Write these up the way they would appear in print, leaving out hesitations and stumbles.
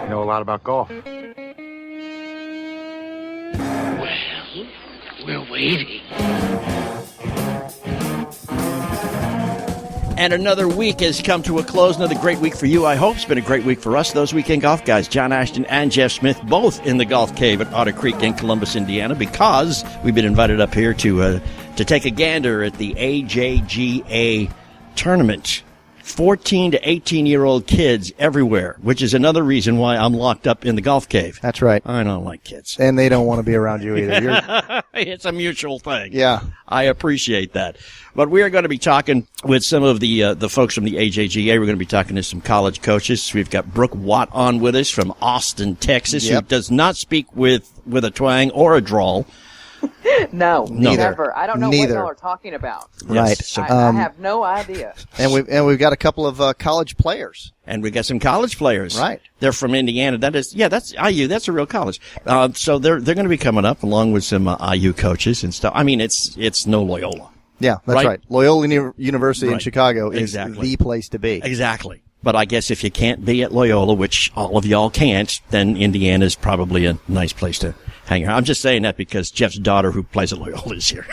know a lot about golf. Well, we're waiting. And another week has come to a close. Another great week for you, I hope. It's been a great week for us. Those weekend golf guys, John Ashton and Jeff Smith, both in the Golf Cave at Otter Creek in Columbus, Indiana, because we've been invited up here to take a gander at the AJGA tournament. 14 to 18-year-old kids everywhere, which is another reason why I'm locked up in the Golf Cave. That's right. I don't like kids. And they don't want to be around you either. It's a mutual thing. Yeah. I appreciate that. But we are going to be talking with some of the folks from the AJGA. We're going to be talking to some college coaches. We've got Brook Watts on with us from Austin, Texas, who does not speak with a twang or a drawl. No, Neither. never. I don't know Neither. what y'all are talking about. Right. Yes. So, I have no idea. And we've got a couple of college players. and we got some college players. Right. They're from Indiana. That's IU. That's a real college. So they're going to be coming up along with some IU coaches and stuff. I mean, it's no Loyola. Yeah, that's right. Loyola University in Chicago is Exactly. the place to be. Exactly. But I guess if you can't be at Loyola, which all of y'all can't, then Indiana is probably a nice place to hang out. I'm just saying that because Jeff's daughter, who plays at Loyola, is here.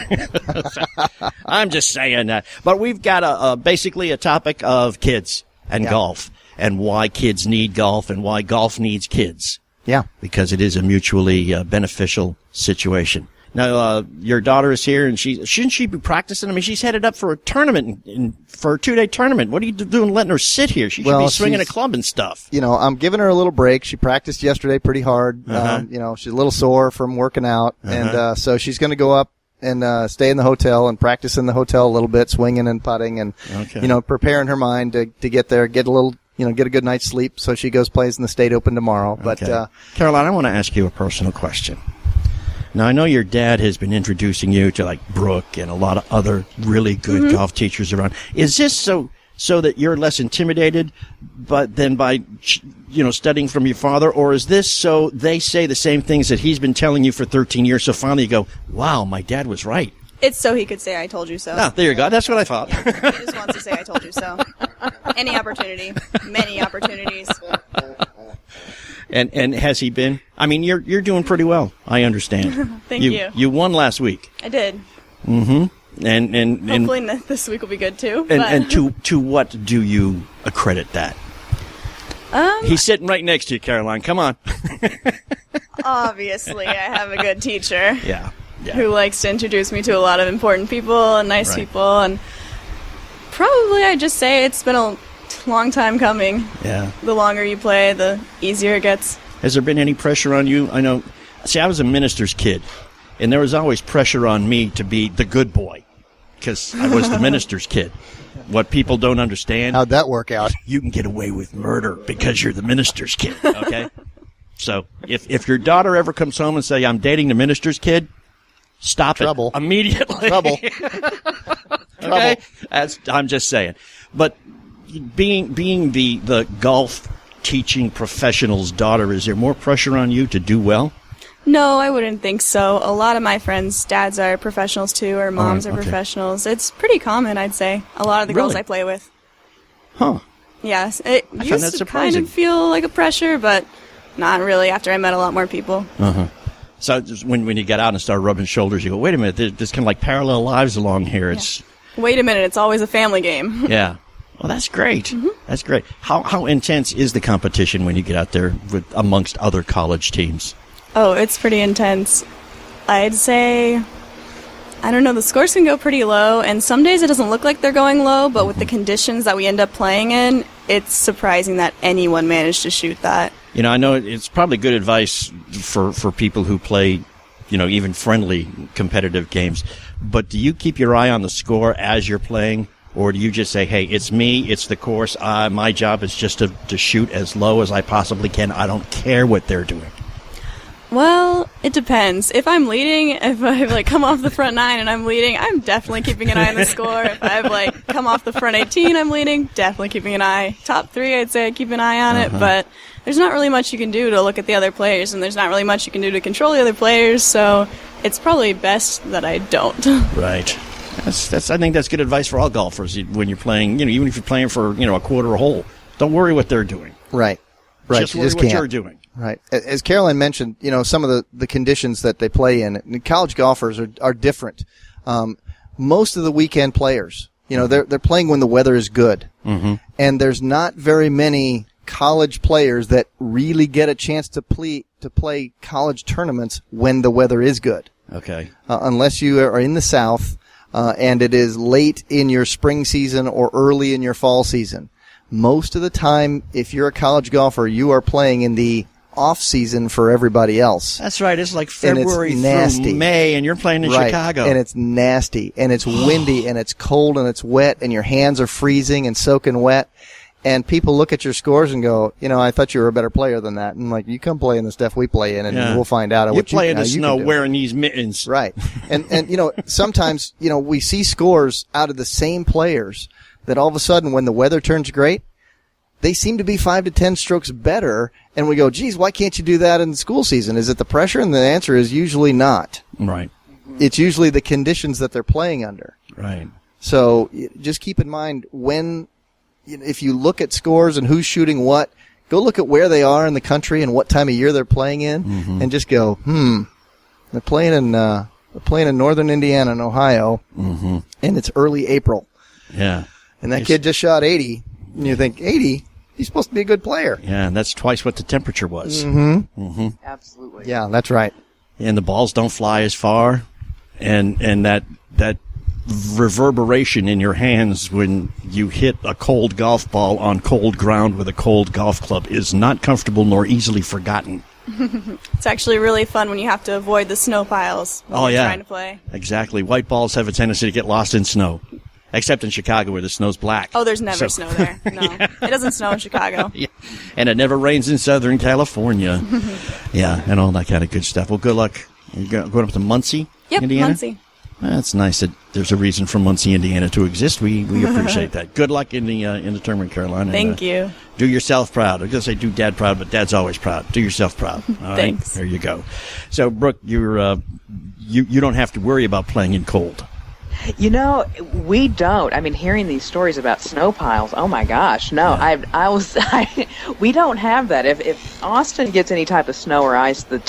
I'm just saying that. But we've got basically a topic of kids and golf, and why kids need golf, and why golf needs kids. Yeah. Because it is a mutually beneficial situation. Now, your daughter is here, and shouldn't she be practicing? I mean, she's headed up for a tournament, for a 2-day tournament. What are you doing letting her sit here? She should be swinging a club and stuff. You know, I'm giving her a little break. She practiced yesterday pretty hard. You know, she's a little sore from working out. And so she's going to go up and stay in the hotel and practice in the hotel a little bit, swinging and putting and, you know, preparing her mind to get there, get a good night's sleep so she plays in the State Open tomorrow. But Caroline, I want to ask you a personal question. Now, I know your dad has been introducing you to, like, Brook and a lot of other really good golf teachers around. Is this so that you're less intimidated by studying from your father? Or is this so they say the same things that he's been telling you for 13 years, so finally you go, wow, my dad was right? It's so he could say, I told you so. Ah, there you go. That's what I thought. Yeah, he just wants to say, I told you so. Any opportunity. Many opportunities. And has he been? I mean, you're doing pretty well, I understand. Thank you. You won last week. I did. Mm-hmm. And hopefully this week will be good too. And to what do you accredit that? He's sitting right next to you, Caroline. Come on. Obviously, I have a good teacher. Yeah. Who likes to introduce me to a lot of important people and nice people, and probably I'd just say it's been a long time coming. Yeah. The longer you play, the easier it gets. Has there been any pressure on you? I know. See, I was a minister's kid, and there was always pressure on me to be the good boy because I was the minister's kid. What people don't understand. How'd that work out? You can get away with murder because you're the minister's kid, okay? So if your daughter ever comes home and say, I'm dating the minister's kid, stop Trouble. it immediately. Trouble. Okay? I'm just saying. But being the golf teaching professional's daughter, is there more pressure on you to do well? No, I wouldn't think so. A lot of my friends' dads are professionals too, or moms are professionals. It's pretty common, I'd say. A lot of the girls I play with. Huh. Yes. It I find used that to surprising. kind of feel like a pressure, but not really after I met a lot more people. Uh-huh. So just when you get out and start rubbing shoulders, you go, wait a minute, there's kind of like parallel lives along here. It's Wait a minute, it's always a family game. Yeah. Well, that's great. That's great. How intense is the competition when you get out there amongst other college teams? Oh, it's pretty intense. I'd say, I don't know, the scores can go pretty low, and some days it doesn't look like they're going low, but with the conditions that we end up playing in, it's surprising that anyone managed to shoot that. You know, I know it's probably good advice for people who play, you know, even friendly competitive games, but do you keep your eye on the score as you're playing? Or do you just say, hey, it's me, it's the course, my job is just to shoot as low as I possibly can. I don't care what they're doing. Well, it depends. If I'm leading, if I've come off the front 9 and I'm leading, I'm definitely keeping an eye on the score. If I've come off the front 18, I'm leading, definitely keeping an eye. Top 3, I'd say I keep an eye on it, but there's not really much you can do to look at the other players, and there's not really much you can do to control the other players, so it's probably best that I don't. Right. I think that's good advice for all golfers when you're playing, you know, even if you're playing for, you know, a quarter a hole. Don't worry what they're doing. Right. Right, just you what just can't. you're doing. Right. As Caroline mentioned, some of the conditions that they play in, and college golfers are different. Most of the weekend players, they're playing when the weather is good. Mm-hmm. And there's not very many college players that really get a chance to play college tournaments when the weather is good. Okay. Unless you are in the South, and it is late in your spring season or early in your fall season. Most of the time, if you're a college golfer, you are playing in the off season for everybody else. That's right. It's like February through May, and you're playing in Chicago. And it's nasty, and it's windy, and it's cold, and it's wet, and your hands are freezing and soaking wet. And people look at your scores and go, I thought you were a better player than that. And like, you come play in the stuff we play in, and we'll find out. You play in the snow wearing these mittens. Right. And sometimes, we see scores out of the same players that all of a sudden, when the weather turns great, they seem to be 5 to 10 strokes better. And we go, geez, why can't you do that in the school season? Is it the pressure? And the answer is usually not. Right. It's usually the conditions that they're playing under. Right. So just keep in mind if you look at scores and who's shooting what, go look at where they are in the country and what time of year they're playing in, and just go, they're playing in northern Indiana and Ohio, and it's early April. Yeah. And that kid just shot 80, and you think, 80? He's supposed to be a good player. Yeah, and that's twice what the temperature was. Absolutely. Yeah, that's right. And the balls don't fly as far, and that reverberation in your hands when you hit a cold golf ball on cold ground with a cold golf club is not comfortable nor easily forgotten. It's actually really fun when you have to avoid the snow piles when you're trying to play. Exactly. White balls have a tendency to get lost in snow. Except in Chicago where the snow's black. Oh, there's never snow there. No. It doesn't snow in Chicago. Yeah. And it never rains in Southern California. Yeah, and all that kind of good stuff. Well, good luck. You're going up to Muncie, Yep, Indiana? Muncie. That's nice that there's a reason for Muncie, Indiana to exist. We appreciate that. Good luck in the tournament, Caroline. Thank you. Do yourself proud. I was going to say do Dad proud, but Dad's always proud. Do yourself proud. All right? Thanks. There you go. So, Brooke, you don't have to worry about playing in cold. We don't. I mean, hearing these stories about snow piles, oh my gosh, no. Yeah. We don't have that. If Austin gets any type of snow or ice, the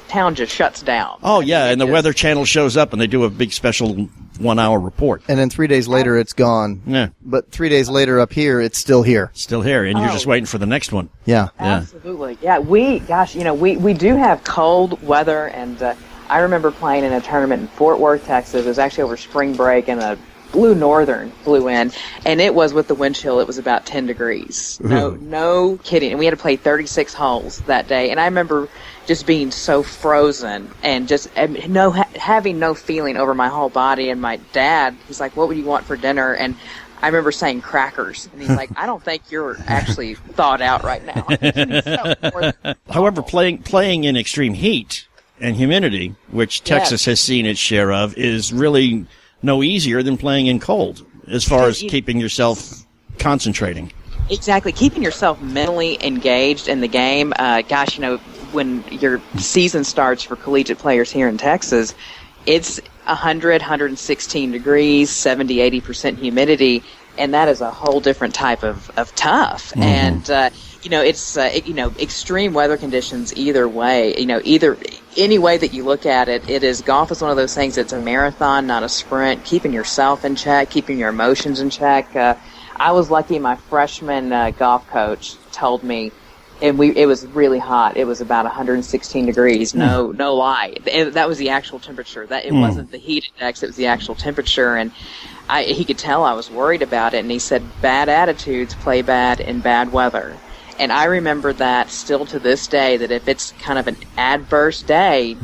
town just shuts down. Oh, yeah, and the Weather Channel shows up, and they do a big special 1-hour report. And then 3 days later, it's gone. Yeah. But 3 days later up here, it's still here. Still here, and you're just waiting for the next one. Yeah. Absolutely. Yeah, we do have cold weather, and I remember playing in a tournament in Fort Worth, Texas. It was actually over spring break, and a northern blew in, and it was with the wind chill. It was about 10 degrees. No kidding. And we had to play 36 holes that day. And I remember just being so frozen and just having no feeling over my whole body. And my dad, he's like, "What would you want for dinner?" And I remember saying crackers, and he's like, "I don't think you're actually thawed out right now." However, playing in extreme heat and humidity, which Texas has seen its share of, is really no easier than playing in cold as far as keeping yourself concentrating. Exactly. Keeping yourself mentally engaged in the game. When your season starts for collegiate players here in Texas, it's 100, 116 degrees, 70, 80% humidity, and that is a whole different type of tough. Mm-hmm. And, it's, extreme weather conditions either way, any way that you look at it, golf is one of those things that's a marathon, not a sprint. Keeping yourself in check, keeping your emotions in check. I was lucky my freshman golf coach told me, and it was really hot. It was about 116 degrees. No lie. That was the actual temperature. It wasn't the heat index. It was the actual temperature. And he could tell I was worried about it. And he said, bad attitudes play bad in bad weather. And I remember that still to this day, that if it's kind of an adverse day,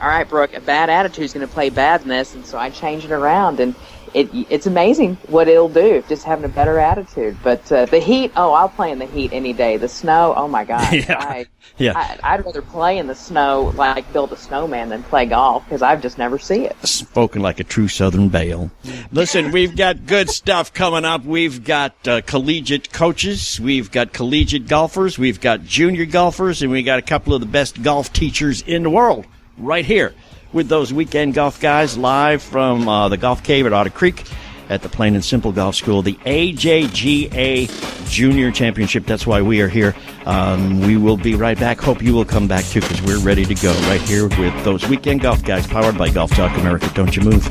all right, Brooke, a bad attitude is going to play bad in this. And so I changed it around. And it's amazing what it'll do, just having a better attitude. But the heat, I'll play in the heat any day. The snow, oh my gosh. I'd rather play in the snow, like build a snowman, than play golf, because I've just never see it. Spoken like a true Southern Belle. Listen, we've got good stuff coming up. We've got collegiate coaches. We've got collegiate golfers. We've got junior golfers. And we got a couple of the best golf teachers in the world right here with those weekend golf guys live from the Golf Cave at Otter Creek. at the Plain and Simple Golf School, the AJGA Junior Championship. That's why we are here. We will be right back. Hope you will come back, too, because we're ready to go right here with those Weekend Golf Guys, powered by Golf Talk America. Don't you move.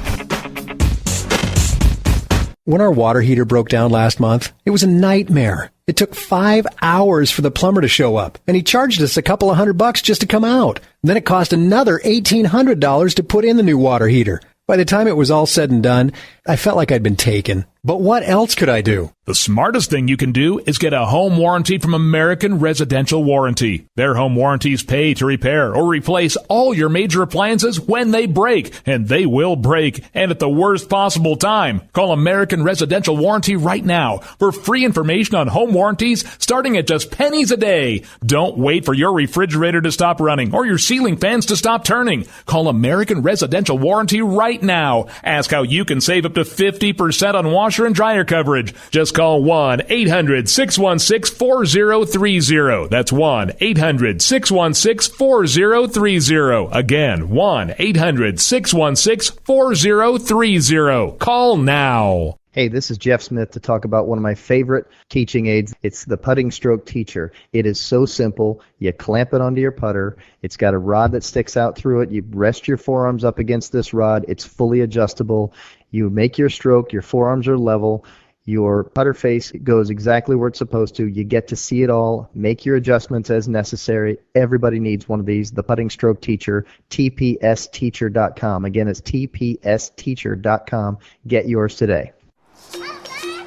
When our water heater broke down last month, it was a nightmare. It took 5 hours for the plumber to show up, and he charged us a couple of $100 just to come out. Then it cost another $1,800 to put in the new water heater. By the time it was all said and done, I felt like I'd been taken. But what else could I do? The smartest thing you can do is get a home warranty from American Residential Warranty. Their home warranties pay to repair or replace all your major appliances when they break, and they will break, and at the worst possible time. Call American Residential Warranty right now for free information on home warranties starting at just pennies a day. Don't wait for your refrigerator to stop running or your ceiling fans to stop turning. Call American Residential Warranty right now. Ask how you can save up to 50% on washer and dryer coverage. Just call 1-800-616-4030. That's 1-800-616-4030. Again, 1-800-616-4030. Call now. Hey, this is Jeff Smith to talk about one of my favorite teaching aids. It's the Putting Stroke Teacher. It is so simple. You clamp it onto your putter. It's got a rod that sticks out through it. You rest your forearms up against this rod. It's fully adjustable. You make your stroke. Your forearms are level. Your putter face goes exactly where it's supposed to. You get to see it all. Make your adjustments as necessary. Everybody needs one of these. The Putting Stroke Teacher, tpsteacher.com. Again, it's tpsteacher.com. Get yours today.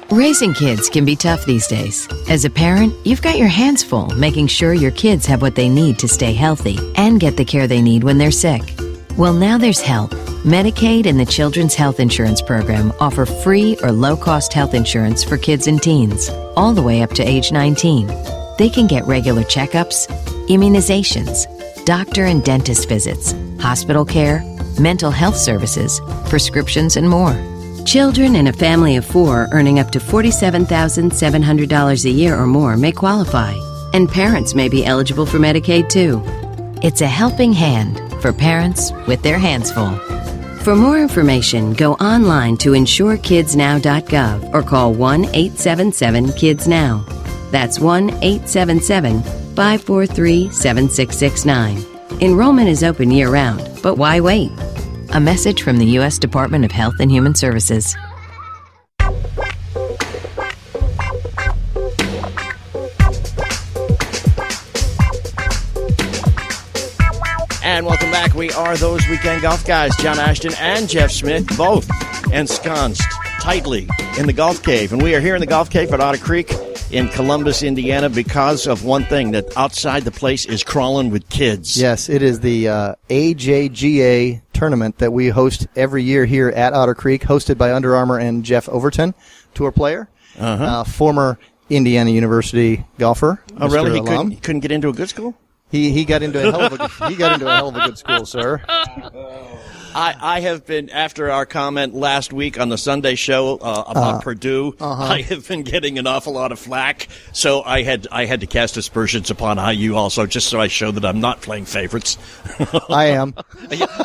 Raising kids can be tough these days. As a parent, you've got your hands full making sure your kids have what they need to stay healthy and get the care they need when they're sick. Well, now there's help. Medicaid and the Children's Health Insurance Program offer free or low-cost health insurance for kids and teens, all the way up to age 19. They can get regular checkups, immunizations, doctor and dentist visits, hospital care, mental health services, prescriptions, and more. Children in a family of 4 earning up to $47,700 a year or more may qualify, and parents may be eligible for Medicaid too. It's a helping hand for parents with their hands full. For more information, go online to insurekidsnow.gov or call 1-877-KIDS-NOW. That's 1-877-543-7669. Enrollment is open year-round, but why wait? A message from the U.S. Department of Health and Human Services. And welcome back. We are those Weekend Golf Guys, John Ashton and Jeff Smith, both ensconced tightly in the Golf Cave. And we are here in the Golf Cave at Otter Creek in Columbus, Indiana, because of one thing, that outside the place is crawling with kids. Yes, it is the AJGA tournament that we host every year here at Otter Creek, hosted by Under Armor and Jeff Overton, tour player, former Indiana University golfer. Oh, really? He couldn't get into a good school? He got into a hell of a good school, sir. I have been, after our comment last week on the Sunday show about Purdue, I have been getting an awful lot of flack. So I had to cast aspersions upon IU also, just so I show that I'm not playing favorites. I am.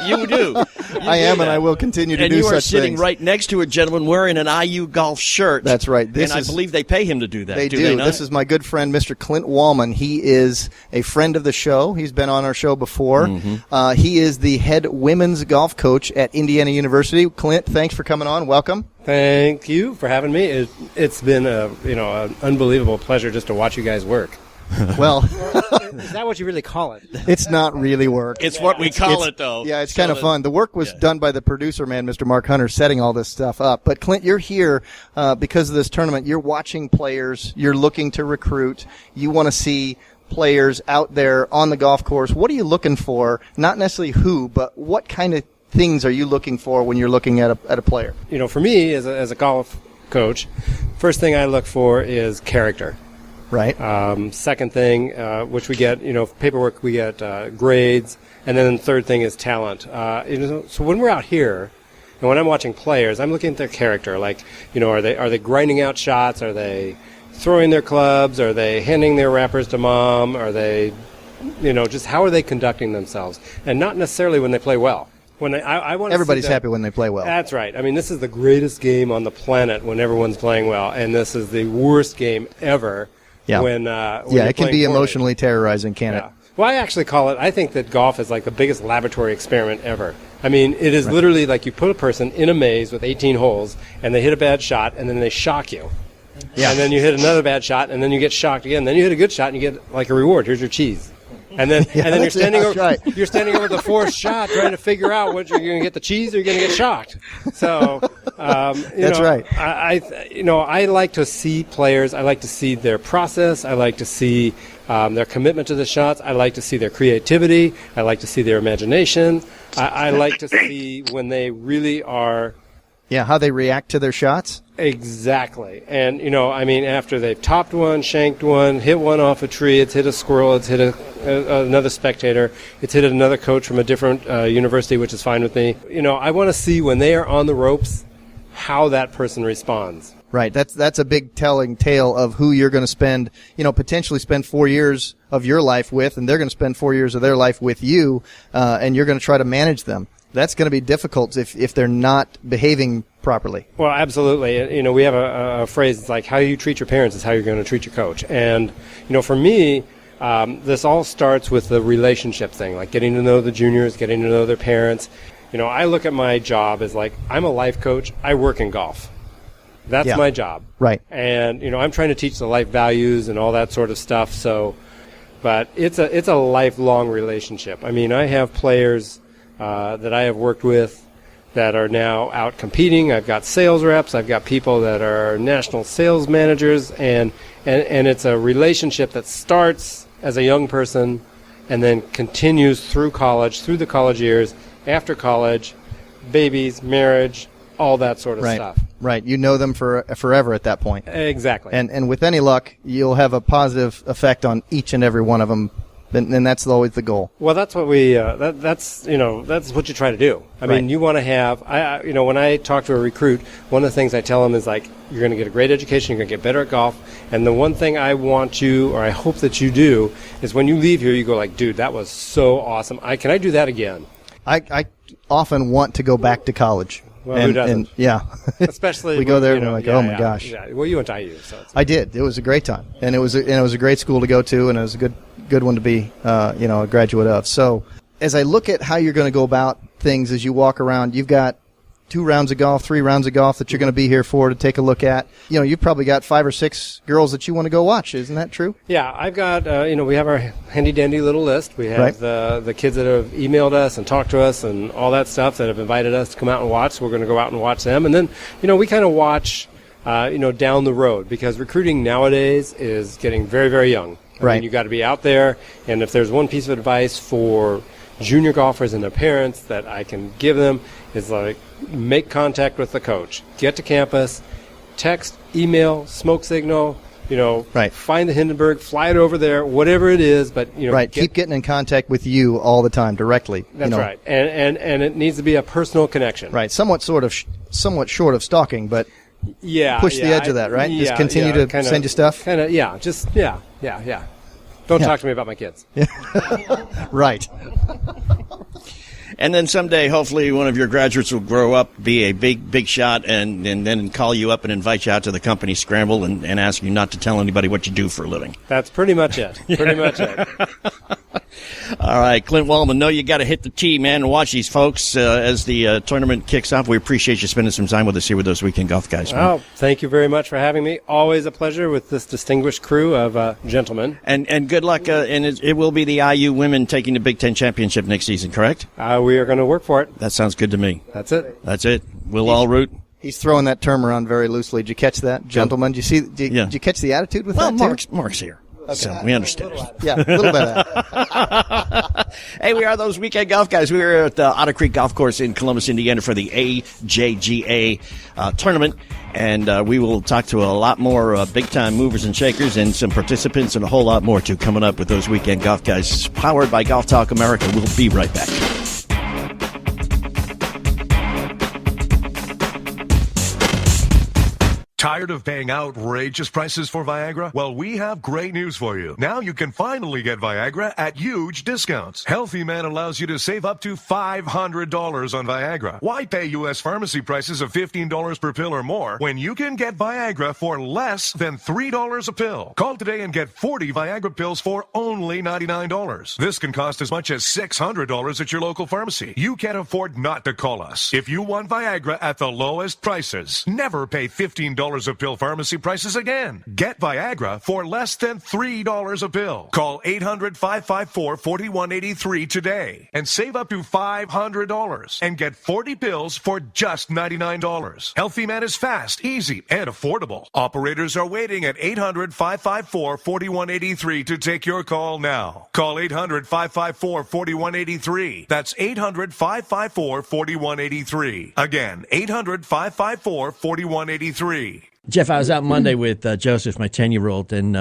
You do. I am, and I will continue to do such things. And you are sitting right next to a gentleman wearing an IU golf shirt. That's right. I believe they pay him to do that. They do. They not? This is my good friend, Mr. Clint Wallman. He is a friend of the show. He's been on our show before. He is the head women's golf coach at Indiana University. Clint, thanks for coming on. Welcome. Thank you for having me. It's been an unbelievable pleasure just to watch you guys work. Well, is that what you really call it? It's not really work. It's what we call it, though. Yeah, it's kind of fun. The work was done by the producer man, Mr. Mark Hunter, setting all this stuff up. But Clint, you're here because of this tournament. You're watching players. You're looking to recruit. You want to see players out there on the golf course. What are you looking for? Not necessarily who, but what kind of things are you looking for when you're looking at a player? You know, for me as a golf coach, first thing I look for is character. Right. Second thing, which we get, paperwork, we get grades, and then the third thing is talent. So when we're out here, and when I'm watching players, I'm looking at their character. Like, are they grinding out shots? Are they throwing their clubs? Are they handing their wrappers to mom? Are they, just how are they conducting themselves? And not necessarily when they play well. when I want everybody's happy when they play well. That's right. I mean, this is the greatest game on the planet when everyone's playing well, and this is the worst game ever. Yeah. When it can be emotionally terrorizing, can't it? Well, I actually call it, I think that golf is like the biggest laboratory experiment ever. I mean, it is literally like you put a person in a maze with 18 holes, and they hit a bad shot, and then they shock you. Yeah. And then you hit another bad shot, and then you get shocked again. Then you hit a good shot, and you get like a reward. Here's your cheese. And then you're standing over the fourth shot trying to figure out what you're going to get, the cheese or you're going to get shocked. So that's right. I like to see players. I like to see their process. I like to see their commitment to the shots. I like to see their creativity. I like to see their imagination. I like to see when they really are. Yeah, how they react to their shots. Exactly. And, after they've topped one, shanked one, hit one off a tree, it's hit a squirrel, it's hit another spectator, it's hit another coach from a different university, which is fine with me. I want to see when they are on the ropes how that person responds. Right. That's a big telling tale of who you're going to spend, potentially spend 4 years of your life with, and they're going to spend 4 years of their life with you, and you're going to try to manage them. That's going to be difficult if they're not behaving properly. Well, absolutely. We have a phrase, it's like how you treat your parents is how you're going to treat your coach. And, for me, this all starts with the relationship thing, like getting to know the juniors, getting to know their parents. I look at my job as like I'm a life coach. I work in golf. That's my job. Right. And, I'm trying to teach the life values and all that sort of stuff. So, but it's a lifelong relationship. I mean, I have players that I have worked with that are now out competing. I've got sales reps. I've got people that are national sales managers, and it's a relationship that starts as a young person and then continues through college, through the college years, after college, babies, marriage, all that sort of stuff. Right. You know them for forever at that point. Exactly. And with any luck, you'll have a positive effect on each and every one of them. And that's always the goal. Well, that's what we. That's what you try to do. I mean, you want to have. When I talk to a recruit, one of the things I tell them is like, you're going to get a great education. You're going to get better at golf. And the one thing I want you, or I hope that you do, is when you leave here, you go like, dude, that was so awesome. Can I do that again? I often want to go back to college. Well, who doesn't? Especially we go there and we're like, oh my gosh. Yeah. Well, you went to IU, so I did. It was a great time, and it was a great school to go to, and it was a good one to be, a graduate of. So, as I look at how you're going to go about things as you walk around, you've got 2 rounds of golf, 3 rounds of golf that you're going to be here for to take a look at. You've probably got 5 or 6 girls that you want to go watch. Isn't that true? Yeah, I've got, we have our handy-dandy little list. We have the kids that have emailed us and talked to us and all that stuff that have invited us to come out and watch. So we're going to go out and watch them. And then, we kind of watch, down the road, because recruiting nowadays is getting very, very young. I mean, you got to be out there. And if there's one piece of advice for junior golfers and their parents that I can give them, is like, make contact with the coach. Get to campus, text, email, smoke signal, find the Hindenburg, fly it over there, whatever it is, but keep getting in contact with you all the time directly. That's right. And it needs to be a personal connection. Right. Somewhat short of stalking, but push the edge of that, right? Just continue to send you stuff. Yeah. Don't talk to me about my kids. Right. And then someday, hopefully, one of your graduates will grow up, be a big shot, and then call you up and invite you out to the company scramble and ask you not to tell anybody what you do for a living. That's pretty much it. All right, Clint Wallman, know you got to hit the tee, man, and watch these folks as the tournament kicks off. We appreciate you spending some time with us here with those Weekend Golf guys. Man. Oh, thank you very much for having me. Always a pleasure with this distinguished crew of gentlemen. And good luck, and it will be the IU women taking the Big Ten Championship next season, correct? We are going to work for it. That sounds good to me. That's it. We'll all root. He's throwing that term around very loosely. Did you catch that, gentlemen? Did you catch the attitude with that too? Mark's here. Okay. So we understand. Yeah, a little bit of that. Hey, we are those Weekend Golf guys. We are at the Otter Creek Golf Course in Columbus, Indiana for the AJGA tournament. And we will talk to a lot more big-time movers and shakers and some participants and a whole lot more, too, coming up with those Weekend Golf guys. Powered by Golf Talk America. We'll be right back. Tired of paying outrageous prices for Viagra? Well, we have great news for you. Now you can finally get Viagra at huge discounts. Healthy Man allows you to save up to $500 on Viagra. Why pay U.S. pharmacy prices of $15 per pill or more when you can get Viagra for less than $3 a pill? Call today and get 40 Viagra pills for only $99. This can cost as much as $600 at your local pharmacy. You can't afford not to call us. If you want Viagra at the lowest prices, never pay $15 a pill pharmacy prices again. Get Viagra for less than $3 a pill. Call 800-554-4183 today and save up to $500 and get 40 pills for just $99. Healthy Man is fast, easy, and affordable. Operators are waiting at 800-554-4183 to take your call now. Call 800-554-4183. That's 800-554-4183. Again, 800-554-4183. Jeff, I was out Monday with Joseph, my 10-year-old, and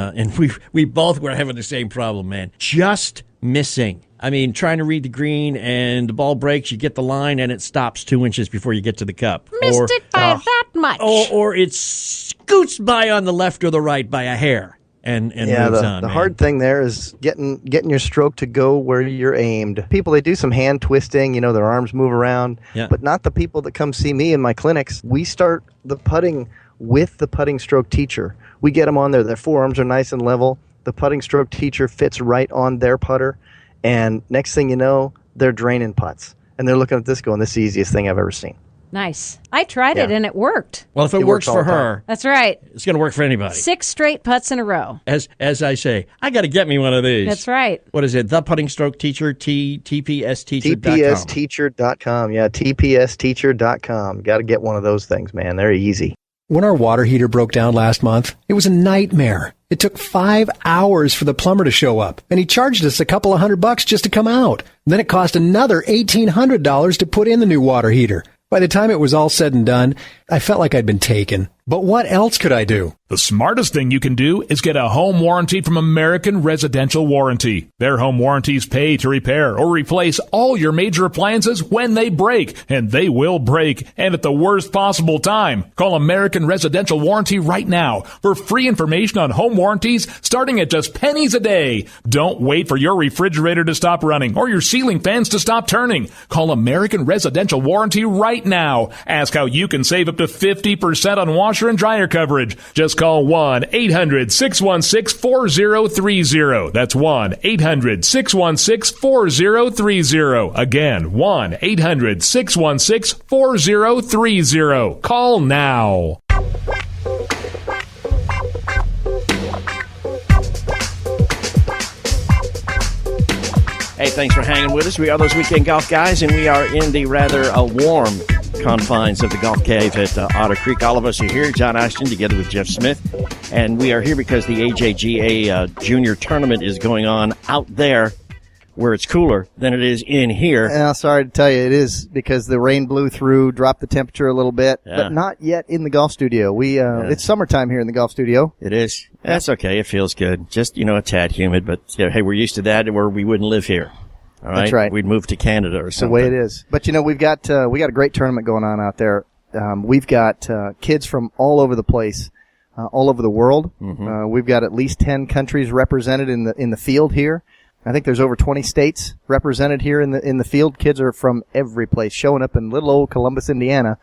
we both were having the same problem, man. Just missing. I mean, trying to read the green, and the ball breaks, you get the line, and it stops 2 inches before you get to the cup. Missed it by that much. Or it scoots by on the left or the right by a hair. And moves on. The hard thing there is getting your stroke to go where you're aimed. People, they do some hand twisting, their arms move around, but not the people that come see me in my clinics. We start the putting with the putting stroke teacher. We get them on there. Their forearms are nice and level. The putting stroke teacher fits right on their putter, and next thing you know, they're draining putts. And they're looking at this going, this is the easiest thing I've ever seen. Nice. I tried it, and it worked. Well, if it works for her, that's right. It's going to work for anybody. 6 straight putts in a row. As I say, I got to get me one of these. That's right. What is it? The Putting Stroke Teacher, TPSteacher.com. TPSteacher.com. Yeah, TPSteacher.com. Got to get one of those things, man. They're easy. When our water heater broke down last month, it was a nightmare. It took 5 hours for the plumber to show up, and he charged us a couple of $100 just to come out. And then it cost another $1,800 to put in the new water heater. By the time it was all said and done, I felt like I'd been taken. But what else could I do? The smartest thing you can do is get a home warranty from American Residential Warranty. Their home warranties pay to repair or replace all your major appliances when they break, and they will break, and at the worst possible time. Call American Residential Warranty right now for free information on home warranties starting at just pennies a day. Don't wait for your refrigerator to stop running or your ceiling fans to stop turning. Call American Residential Warranty right now. Ask how you can save up to 50% on washer and dryer coverage. Just call 1-800-616-4030. That's 1-800-616-4030. Again, 1-800-616-4030. Call now. Hey, thanks for hanging with us. We are those weekend golf guys, and we are in the rather warm confines of the Golf Cave at Otter Creek. All of us are here, John Ashton together with Jeff Smith, and we are here because the AJGA Junior Tournament is going on out there where it's cooler than it is in here. Sorry to tell you, it is because the rain blew through, dropped the temperature a little bit, but not yet in the golf studio. It's summertime here in the golf studio. It is. That's okay. It feels good. Just, a tad humid, but hey, we're used to that or we wouldn't live here. All right? That's right. We'd move to Canada or something. The way it is. But, we've got a great tournament going on out there. We've got kids from all over the place, all over the world. Mm-hmm. We've got at least 10 countries represented in the field here. I think there's over 20 states represented here in the field. Kids are from every place, showing up in little old Columbus, Indiana,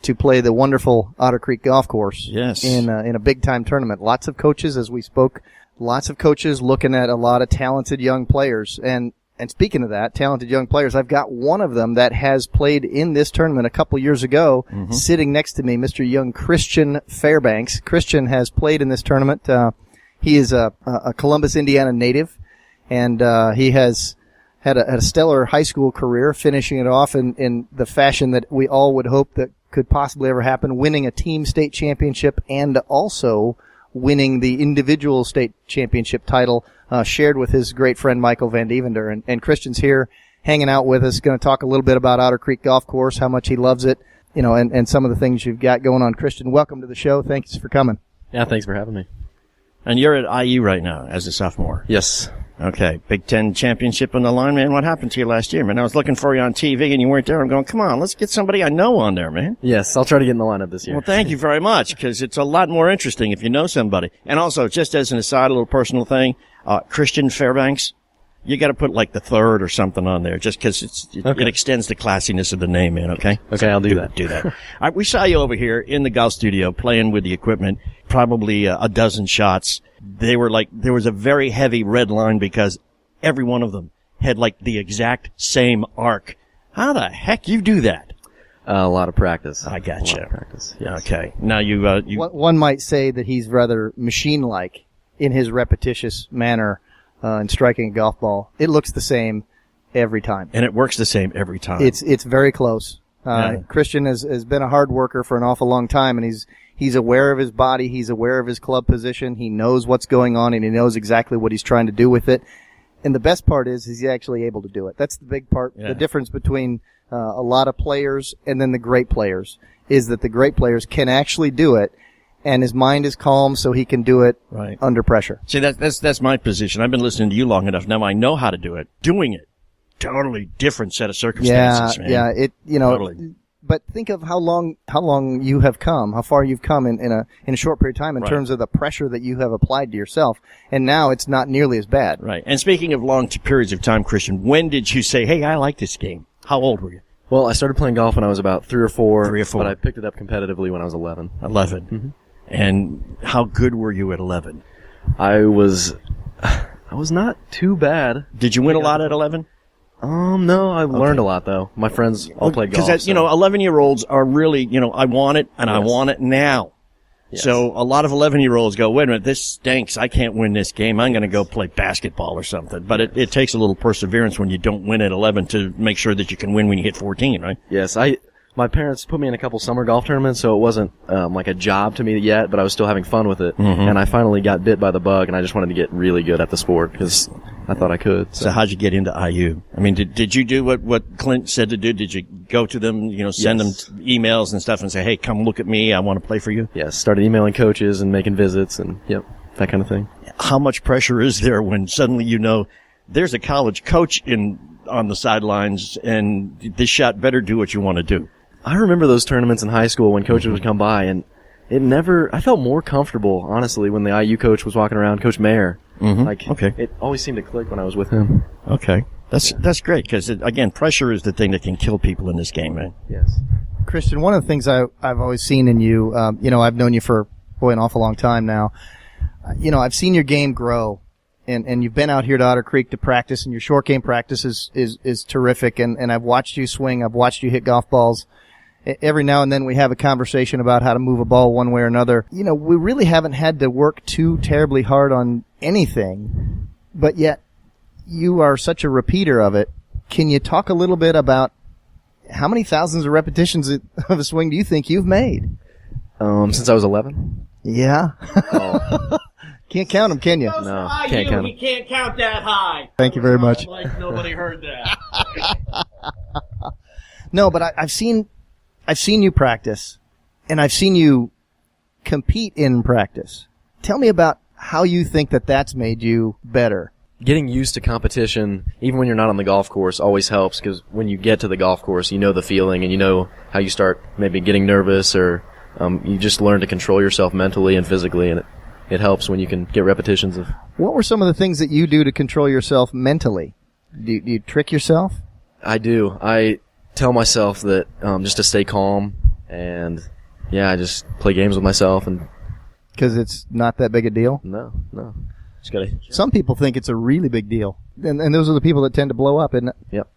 to play the wonderful Otter Creek Golf Course. Yes. In a big time tournament. Lots of coaches, as we spoke. Lots of coaches looking at a lot of talented young players. And speaking of that, talented young players, I've got one of them that has played in this tournament a couple years ago, sitting next to me, Mr. Young Christian Fairbanks. Christian has played in this tournament. He is a Columbus, Indiana native, and he has had a stellar high school career, finishing it off in the fashion that we all would hope that could possibly ever happen, winning a team state championship and also winning the individual state championship title, shared with his great friend Michael Van Devender. And Christian's here hanging out with us, going to talk a little bit about Otter Creek Golf Course, how much he loves it, and some of the things you've got going on. Christian, welcome to the show. Thanks for coming. Yeah, thanks for having me. And you're at IU right now as a sophomore. Yes. Okay, Big Ten championship on the line, man. What happened to you last year, man? I was looking for you on TV and you weren't there. I'm going, come on, let's get somebody I know on there, man. Yes, I'll try to get in the lineup this year. Well, thank you very much, because it's a lot more interesting if you know somebody. And also, just as an aside, a little personal thing, Christian Fairbanks, you got to put like the third or something on there, just because it extends the classiness of the name, man. Okay. Okay, I'll do that. Do that. All right, we saw you over here in the golf studio playing with the equipment, probably a dozen shots. They were like, there was a very heavy red line because every one of them had like the exact same arc. How the heck you do that? A lot of practice. I gotcha. A lot of practice. Yes. Okay. Now you One might say that he's rather machine-like in his repetitious manner in striking a golf ball. It looks the same every time. And it works the same every time. It's very close. Christian has been a hard worker for an awful long time, and he's aware of his body. He's aware of his club position. He knows what's going on, and he knows exactly what he's trying to do with it. And the best part is he's actually able to do it. That's the big part. Yeah. The difference between a lot of players and then the great players is that the great players can actually do it, and his mind is calm so he can do it under pressure. See, that's my position. I've been listening to you long enough. Now I know how to do it. Doing it, totally different set of circumstances, man. Yeah, totally. But think of how long you have come, how far you've come in a short period of time in terms of the pressure that you have applied to yourself, and now it's not nearly as bad. Right. And speaking of long periods of time, Christian, when did you say, hey, I like this game? How old were you? Well, I started playing golf when I was about 3 or 4. But I picked it up competitively when I was 11. 11. Mm-hmm. And how good were you at 11? I was not too bad. Did you win a lot at 11? No, I learned a lot though. My friends all played golf. Because, 11-year-olds are really, I want it and I want it now. Yes. So a lot of 11-year-olds go, wait a minute, this stinks. I can't win this game. I'm going to go play basketball or something. But it takes a little perseverance when you don't win at 11 to make sure that you can win when you hit 14, right? Yes, my parents put me in a couple summer golf tournaments, so it wasn't like a job to me yet, but I was still having fun with it. Mm-hmm. And I finally got bit by the bug, and I just wanted to get really good at the sport because I thought I could. So how'd you get into IU? I mean, did you do what Clint said to do? Did you go to them, send them emails and stuff and say, hey, come look at me, I want to play for you? Yes, started emailing coaches and making visits and, that kind of thing. How much pressure is there when suddenly there's a college coach on the sidelines and this shot better do what you want to do? I remember those tournaments in high school when coaches would come by, and I felt more comfortable, honestly, when the IU coach was walking around, Coach Mayer. Mm-hmm. It always seemed to click when I was with him. Okay. That's great, because, again, pressure is the thing that can kill people in this game, man. Yes. Christian, one of the things I've always seen in you, I've known you for, an awful long time now. I've seen your game grow. And you've been out here to Otter Creek to practice, and your short game practice is terrific. And I've watched you swing. I've watched you hit golf balls. Every now and then we have a conversation about how to move a ball one way or another. We really haven't had to work too terribly hard on anything, but yet you are such a repeater of it. Can you talk a little bit about how many thousands of repetitions of a swing do you think you've made? Since I was 11? Yeah. Oh. Can't count them, can you? No, can't count them. He can't count that high. Thank you very much. Like nobody heard that. No, but I've seen you practice, and I've seen you compete in practice. Tell me about how you think that's made you better. Getting used to competition, even when you're not on the golf course, always helps, because when you get to the golf course, you know the feeling, and you know how you start maybe getting nervous, or you just learn to control yourself mentally and physically, and it helps when you can get repetitions of. What were some of the things that you do to control yourself mentally? Do you trick yourself? I do. I tell myself that just to stay calm, and I just play games with myself. And because it's not that big a deal? No. Just gotta. Some people think it's a really big deal, and those are the people that tend to blow up, isn't it? Yep.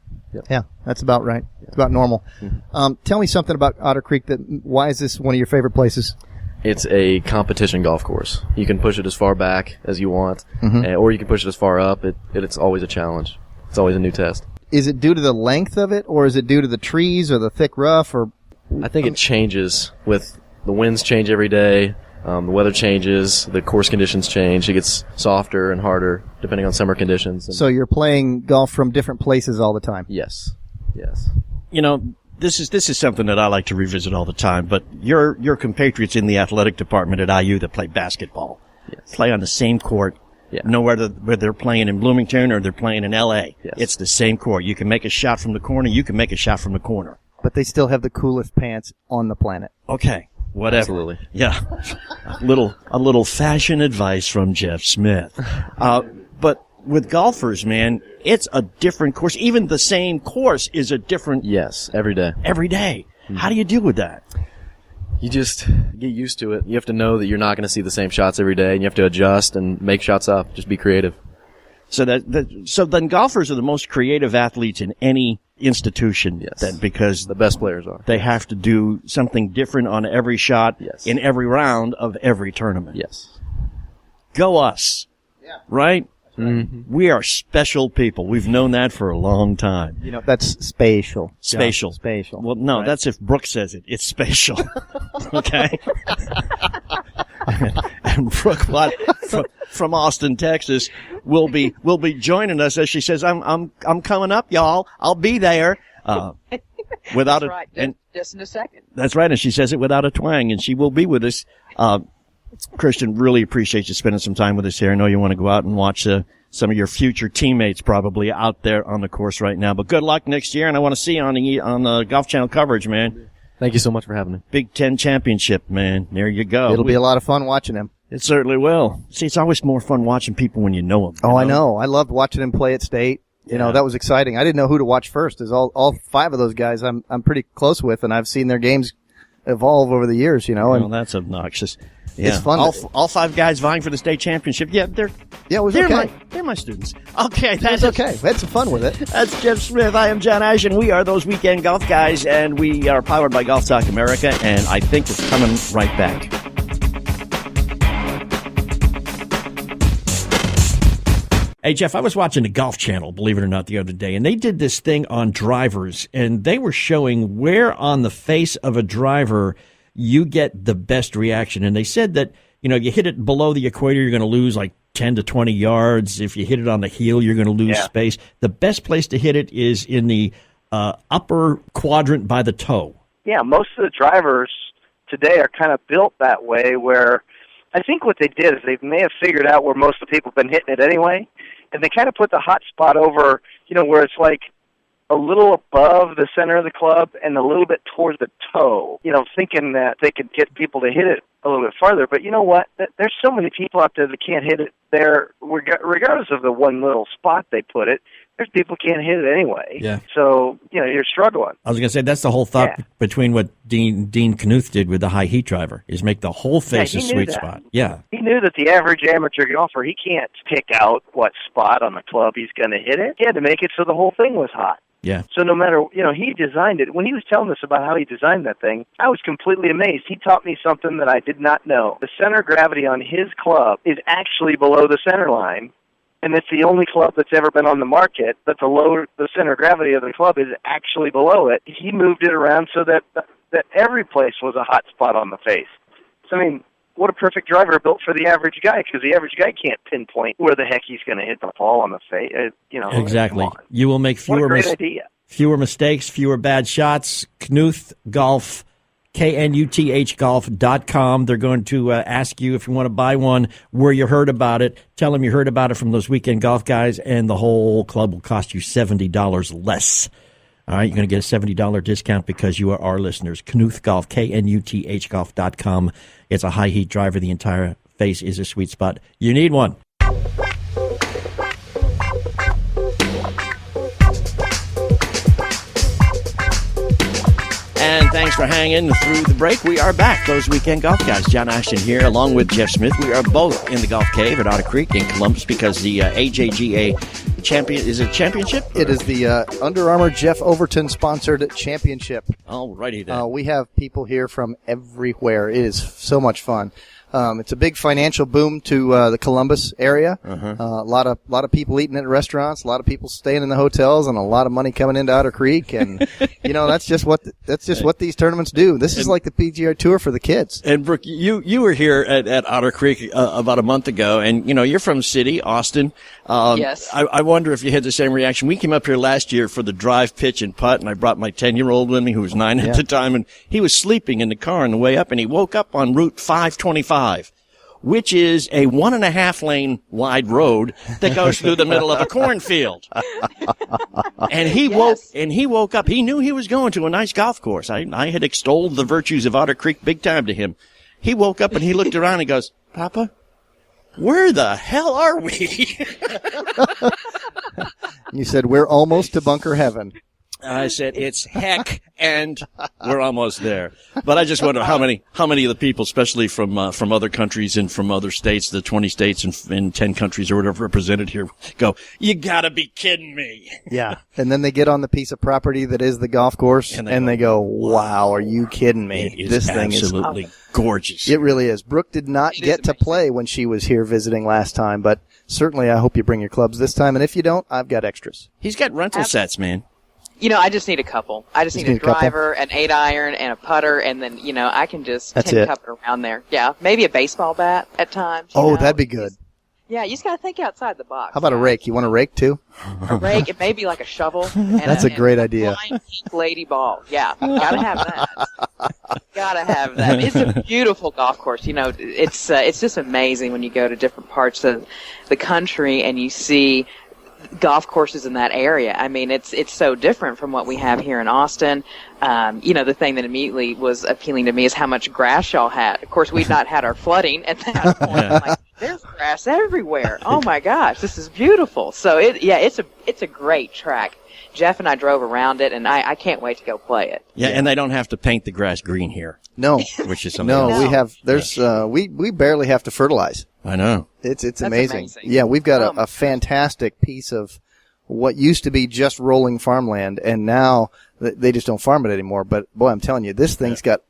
Yeah, that's about right. It's about normal. Mm-hmm. Tell me something about Otter Creek. Why is this one of your favorite places? It's a competition golf course. You can push it as far back as you want, mm-hmm. Or you can push it as far up. It's always a challenge. It's always a new test. Is it due to the length of it, or is it due to the trees or the thick rough? Or I think it changes with the winds change every day. The weather changes. The course conditions change. It gets softer and harder depending on summer conditions. So you're playing golf from different places all the time? Yes. This is something that I like to revisit all the time, but your compatriots in the athletic department at IU that play basketball play on the same court Yeah. No whether they're playing in Bloomington or they're playing in L.A. Yes. It's the same court. You can make a shot from the corner. You can make a shot from the corner. But they still have the coolest pants on the planet. Okay. Whatever. Absolutely. Yeah. a little fashion advice from Jeff Smith. But with golfers, man, it's a different course. Even the same course is a different. Yes, every day. Every day. How do you deal with that? You just get used to it. You have to know that you're not going to see the same shots every day, and you have to adjust and make shots up. Just be creative. So so then golfers are the most creative athletes in any institution. Yes. Then, because the best players are. They have to do something different on every shot. Yes. In every round of every tournament. Yes. Go us. Yeah. Right? Mm-hmm. We are special people. We've known that for a long time. You know, that's spatial. Spatial. Yeah, spatial. Well, no, Right. that's if Brooke says it. It's spatial. Okay? And Brook Watts from Austin, Texas will be joining us as she says, I'm coming up, y'all. I'll be there. Without That's right. Just in a second. That's right. And she says it without a twang, and she will be with us. Christian, really appreciate you spending some time with us here. I know you want to go out and watch some of your future teammates probably out there on the course right now. But good luck next year, and I want to see you on the Golf Channel coverage, man. Thank you so much for having me. Big Ten Championship, man. There you go. It'll be a lot of fun watching him. It certainly will. See, it's always more fun watching people when you know them. Oh, I know. I loved watching him play at state. You know, that was exciting. I didn't know who to watch first. Is all five of those guys I'm pretty close with, and I've seen their games evolve over the years, you know. Well, And that's obnoxious. Yeah. It's fun. All five guys vying for the state championship. Yeah, it was okay. They're my students. Okay, That's okay. We had some fun with it. That's Jeff Smith. I am John Ashton. We are those weekend golf guys, and we are powered by Golf Talk America, and I think we're coming right back. Hey, Jeff, I was watching the Golf Channel, believe it or not, the other day, and they did this thing on drivers, and they were showing where on the face of a driver you get the best reaction. And they said that, you know, you hit it below the equator, you're going to lose like 10 to 20 yards. If you hit it on the heel, you're going to lose space. The best place to hit it is in the upper quadrant by the toe. Yeah, most of the drivers today are kind of built that way, where I think what they did is they may have figured out where most of the people have been hitting it anyway, and they kind of put the hot spot over, you know, where it's like a little above the center of the club and a little bit towards the toe, you know, thinking that they could get people to hit it a little bit farther. But you know what? There's so many people out there that can't hit it there, regardless of the one little spot they put it. There's people can't hit it anyway. Yeah. So, you know, you're struggling. I was going to say, that's the whole thought between what Dean Knuth did with the high heat driver, is make the whole face a sweet spot. Yeah. He knew that the average amateur golfer, he can't pick out what spot on the club he's going to hit it. He had to make it so the whole thing was hot. Yeah. So no matter, you know, he designed it. When he was telling us about how he designed that thing, I was completely amazed. He taught me something that I did not know. The center of gravity on his club is actually below the center line, and it's the only club that's ever been on the market that the center of gravity of the club is actually below it. He moved it around so that every place was a hot spot on the face. So, I mean, what a perfect driver built for the average guy, because the average guy can't pinpoint where the heck he's going to hit the ball on the face. You know, exactly. You will make fewer mistakes, fewer bad shots. Knuth Golf, KNUTHgolf.com. They're going to ask you if you want to buy one, where you heard about it. Tell them you heard about it from those weekend golf guys, and the whole club will cost you $70 less. All right, you're going to get a $70 discount because you are our listeners. Knuth Golf, KNUTHgolf.com. It's a high heat driver. The entire face is a sweet spot. You need one. And thanks for hanging through the break. We are back, those weekend golf guys. John Ashton here, along with Jeff Smith. We are both in the Golf Cave at Otter Creek in Columbus because the AJGA championship? It is the Under Armor Jeff Overton sponsored championship. Alrighty then. We have people here from everywhere. It is so much fun. It's a big financial boom to the Columbus area. A lot of people eating at restaurants, a lot of people staying in the hotels, and a lot of money coming into Otter Creek. And you know, that's just what these tournaments do. This is like the PGA Tour for the kids. And Brooke, you were here at Otter Creek about a month ago, and you know you're from the city, Austin. Yes. I wonder if you had the same reaction. We came up here last year for the drive, pitch, and putt, and I brought my 10-year-old with me, who was 9 at the time, and he was sleeping in the car on the way up, and he woke up on Route 525. which is a 1.5 lane wide road that goes through the middle of a cornfield. And he woke up. He knew he was going to a nice golf course. I had extolled the virtues of Otter Creek big time to him. He woke up and he looked around and goes, Papa, where the hell are we? You said, we're almost to bunker heaven. I said, it's heck, and we're almost there. But I just wonder how many of the people, especially from other countries and from other states, the 20 states and 10 countries or whatever represented here, go, you gotta be kidding me. Yeah. And then they get on the piece of property that is the golf course, and they go, wow, are you kidding me? This thing is absolutely gorgeous. It really is. Brooke did not get to play when she was here visiting last time, but certainly I hope you bring your clubs this time. And if you don't, I've got extras. He's got rental sets, man. I just need a couple. I just need a driver, an 8-iron, and a putter, and then, I can just tin cup it around there. Yeah, maybe a baseball bat at times. Oh, that'd be good. Yeah, you just got to think outside the box. How about a rake? You want a rake, too? A rake, it may be like a shovel. And That's a great idea. Blind pink lady ball. Yeah, gotta have that. Gotta have that. It's a beautiful golf course. It's just amazing when you go to different parts of the country and you see golf courses in that area. I mean, it's so different from what we have here in Austin. The thing that immediately was appealing to me is how much grass y'all had. Of course, we'd not had our flooding at that point. I'm like, there's grass everywhere. Oh my gosh, this is beautiful. So it's a great track. Jeff and I drove around it, and I can't wait to go play it. Yeah, and they don't have to paint the grass green here. No, which is something. We have. There's we barely have to fertilize. I know. It's amazing. Yeah, we've got a fantastic piece of what used to be just rolling farmland, and now they just don't farm it anymore. But boy, I'm telling you, this thing's got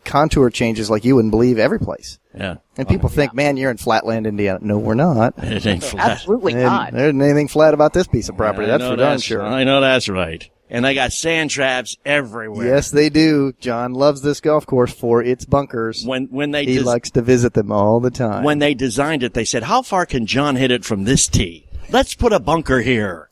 contour changes like you wouldn't believe every place. Yeah. And people think, man, you're in Flatland, Indiana. No, we're not. It ain't flat. Absolutely not. There isn't anything flat about this piece of property. That's for darn sure. I know that's right. And they got sand traps everywhere. Yes, they do. John loves this golf course for its bunkers. He likes to visit them all the time. When they designed it, they said, how far can John hit it from this tee? Let's put a bunker here.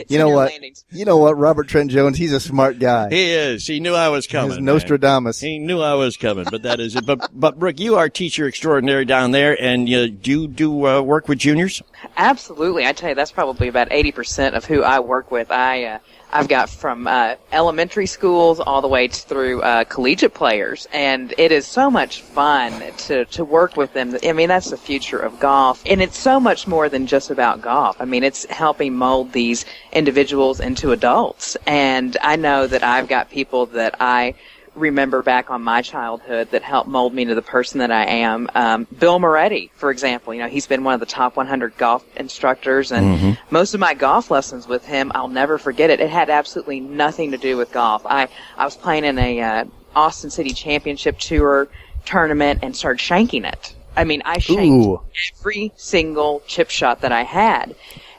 You know what? Robert Trent Jones, he's a smart guy. He is. He knew I was coming. He's Nostradamus. He knew I was coming, but that is it. But Brooke, you are teacher extraordinary down there, and you do work with juniors? Absolutely. I tell you, that's probably about 80% of who I work with. I've got from elementary schools all the way through collegiate players, and it is so much fun to work with them. I mean, that's the future of golf, and it's so much more than just about golf. I mean, it's helping mold these individuals into adults, and I know that I've got people that I remember back on my childhood that helped mold me into the person that I am. Bill Moretti, for example, he's been one of the top 100 golf instructors, and most of my golf lessons with him, I'll never forget it. It had absolutely nothing to do with golf. I was playing in a Austin City Championship Tour tournament and started shanking it. I mean, I shanked every single chip shot that I had.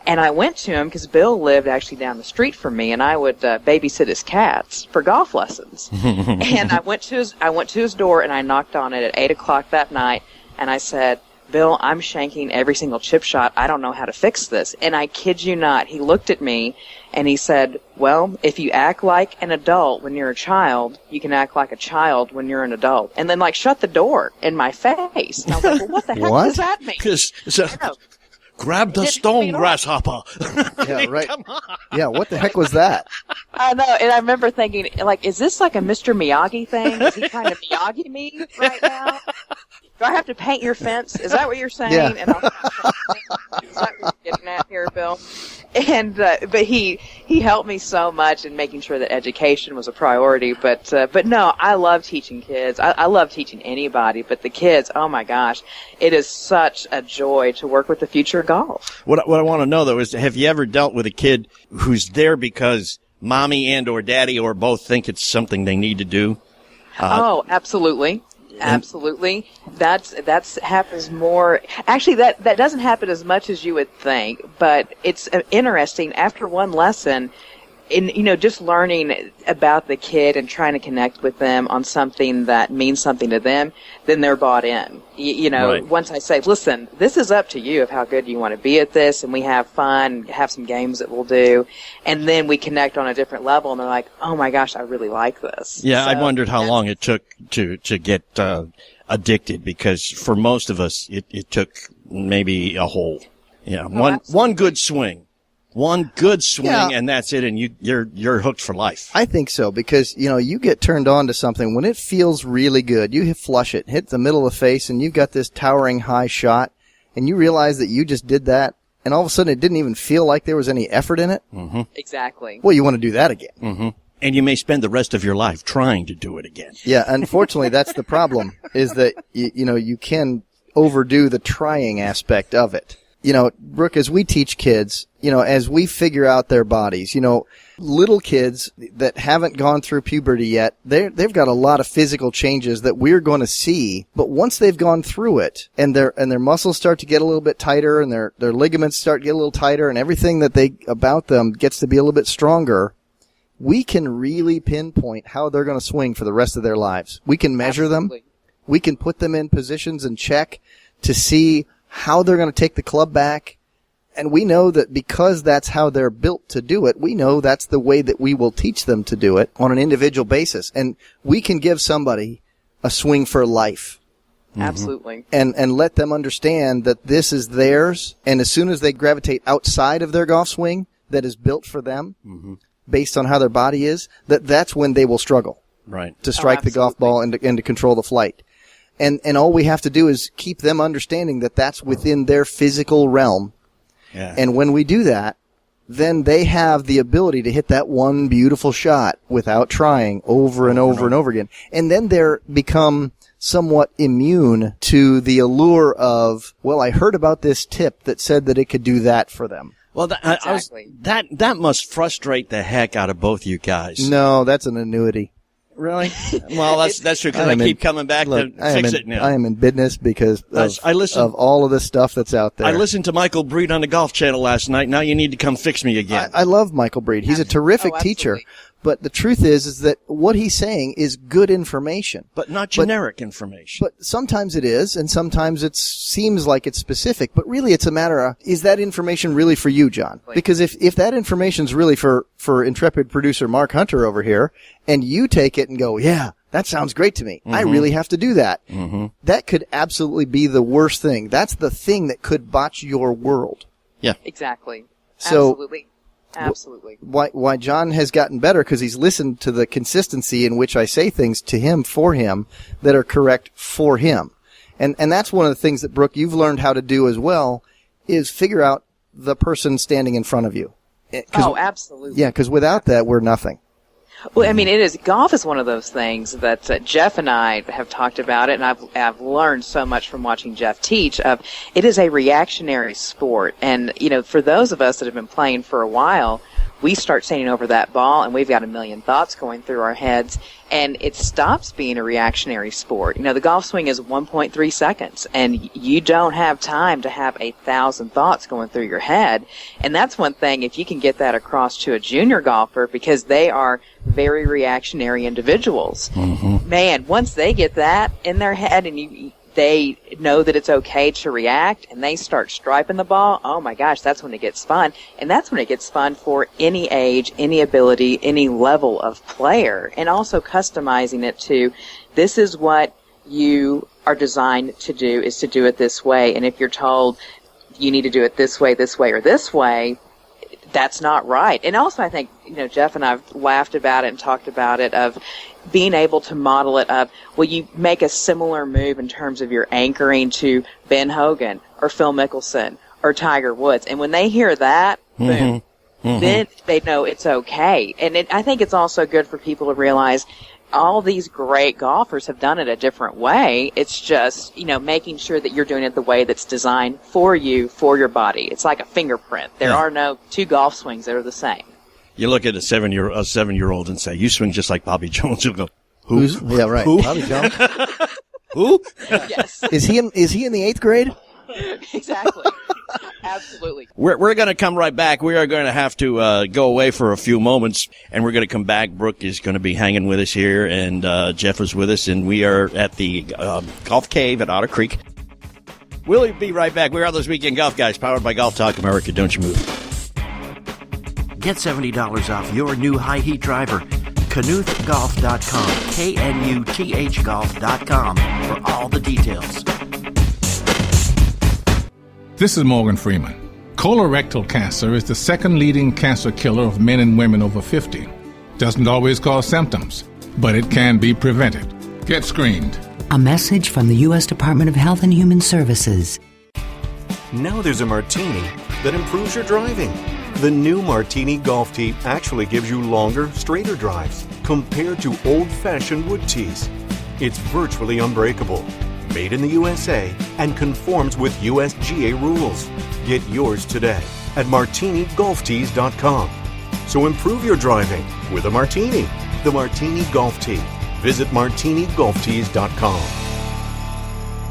And I went to him because Bill lived actually down the street from me, and I would babysit his cats for golf lessons. And I went to his door, and I knocked on it at 8:00 that night, and I said, Bill, I'm shanking every single chip shot. I don't know how to fix this. And I kid you not, he looked at me, and he said, well, if you act like an adult when you're a child, you can act like a child when you're an adult. And then, shut the door in my face. And I was like, well, what the heck does that mean? Grab the stone, grasshopper. Yeah, right. Come on. Yeah, what the heck was that? I know, and I remember thinking, is this like a Mr. Miyagi thing? Is he trying to Miyagi me right now? Do I have to paint your fence? Is that what you're saying? Yeah. And is that what you're getting at here, Bill? And but he helped me so much in making sure that education was a priority. But no, I love teaching kids. I love teaching anybody, but the kids, oh my gosh, it is such a joy to work with the future of golf. What I want to know though is, have you ever dealt with a kid who's there because mommy and or daddy or both think it's something they need to do? Oh, absolutely. Absolutely. That's happens more. Actually, that doesn't happen as much as you would think, but it's interesting. After one lesson, and just learning about the kid and trying to connect with them on something that means something to them, then they're bought in. Right. Once I say, listen, this is up to you of how good you want to be at this, and we have fun, have some games that we'll do, and then we connect on a different level, and they're like, oh my gosh, I really like this. Yeah, So, I wondered how long it took to get addicted, because for most of us, it took maybe a whole, one good swing. One good swing, and that's it, and you're hooked for life. I think so, because, you get turned on to something when it feels really good. You flush it, hit the middle of the face, and you've got this towering high shot, and you realize that you just did that, and all of a sudden it didn't even feel like there was any effort in it. Mm-hmm. Exactly. Well, you want to do that again. Mm-hmm. And you may spend the rest of your life trying to do it again. Yeah, unfortunately, that's the problem, is that, you can overdo the trying aspect of it. Brooke, as we teach kids, as we figure out their bodies, little kids that haven't gone through puberty yet, they've got a lot of physical changes that we're going to see. But once they've gone through it and their muscles start to get a little bit tighter and their ligaments start to get a little tighter and everything about them gets to be a little bit stronger, we can really pinpoint how they're going to swing for the rest of their lives. We can measure them. We can put them in positions and check to see how they're going to take the club back. And we know that because that's how they're built to do it, we know that's the way that we will teach them to do it on an individual basis. And we can give somebody a swing for life. Absolutely. And let them understand that this is theirs. And as soon as they gravitate outside of their golf swing that is built for them, based on how their body is, that's when they will struggle. Right. To strike the golf ball and to control the flight. And all we have to do is keep them understanding that that's within their physical realm. Yeah. And when we do that, then they have the ability to hit that one beautiful shot without trying over and over and over again. And then they're become somewhat immune to the allure of, well, I heard about this tip that said that it could do that for them. Well, that must frustrate the heck out of both you guys. No, that's an annuity. Really? Well, that's true, because I keep coming back to fix it now. I am in business because of all of the stuff that's out there. I listened to Michael Breed on the Golf Channel last night. Now you need to come fix me again. I love Michael Breed. He's a terrific teacher. But the truth is that what he's saying is good information. But not generic information. But sometimes it is, and sometimes it seems like it's specific. But really it's a matter of, is that information really for you, John? Because if that information's really for intrepid producer Mark Hunter over here, and you take it and go, yeah, that sounds great to me. I really have to do that. That could absolutely be the worst thing. That's the thing that could botch your world. Yeah. Exactly. So, Absolutely. Why John has gotten better, because he's listened to the consistency in which I say things to him for him that are correct for him. And that's one of the things that, Brooke, you've learned how to do as well, is figure out the person standing in front of you. Oh, absolutely. Yeah, because without that, we're nothing. Well, I mean, golf is one of those things that Jeff and I have talked about it, and I've learned so much from watching Jeff teach. It is a reactionary sport, and for those of us that have been playing for a while, we start standing over that ball, and we've got a million thoughts going through our heads, and it stops being a reactionary sport. The golf swing is 1.3 seconds, and you don't have time to have 1,000 thoughts going through your head. And that's one thing, if you can get that across to a junior golfer, because they are very reactionary individuals. Man, once they get that in their head and they know that it's okay to react and they start striping the ball, oh my gosh, that's when it gets fun. And that's when it gets fun for any age, any ability, any level of player. And also customizing it to, this is what you are designed to do, is to do it this way. And if you're told you need to do it this way, or this way, that's not right. And also I think, Jeff and I've laughed about it and talked about it, of being able to model it up. Well, you make a similar move in terms of your anchoring to Ben Hogan or Phil Mickelson or Tiger Woods. And when they hear that, boom, then they know it's okay. And I think it's also good for people to realize all these great golfers have done it a different way. It's just, making sure that you're doing it the way that's designed for you, for your body. It's like a fingerprint. There are no two golf swings that are the same. You look at a seven-year-old and say, you swing just like Bobby Jones. You'll go, who? Yeah, right. Who? Bobby Jones. Who? Yes. Is he in the 8th grade? Exactly. Absolutely. We're going to come right back. We are going to have to go away for a few moments, and we're going to come back. Brooke is going to be hanging with us here, and Jeff is with us, and we are at the Golf Cave at Otter Creek. We'll be right back. We're This Weekend Golf Guys, powered by Golf Talk America. Don't you move. Get $70 off your new high heat driver. KnuthGolf.com. KNUTH Golf.com for all the details. This is Morgan Freeman. Colorectal cancer is the second leading cancer killer of men and women over 50. Doesn't always cause symptoms, but it can be prevented. Get screened. A message from the U.S. Department of Health and Human Services. Now there's a martini that improves your driving. The new Martini Golf Tee actually gives you longer, straighter drives compared to old-fashioned wood tees. It's virtually unbreakable, made in the USA, and conforms with USGA rules. Get yours today at martinigolftees.com. So improve your driving with a martini. The Martini Golf Tee. Visit martinigolftees.com.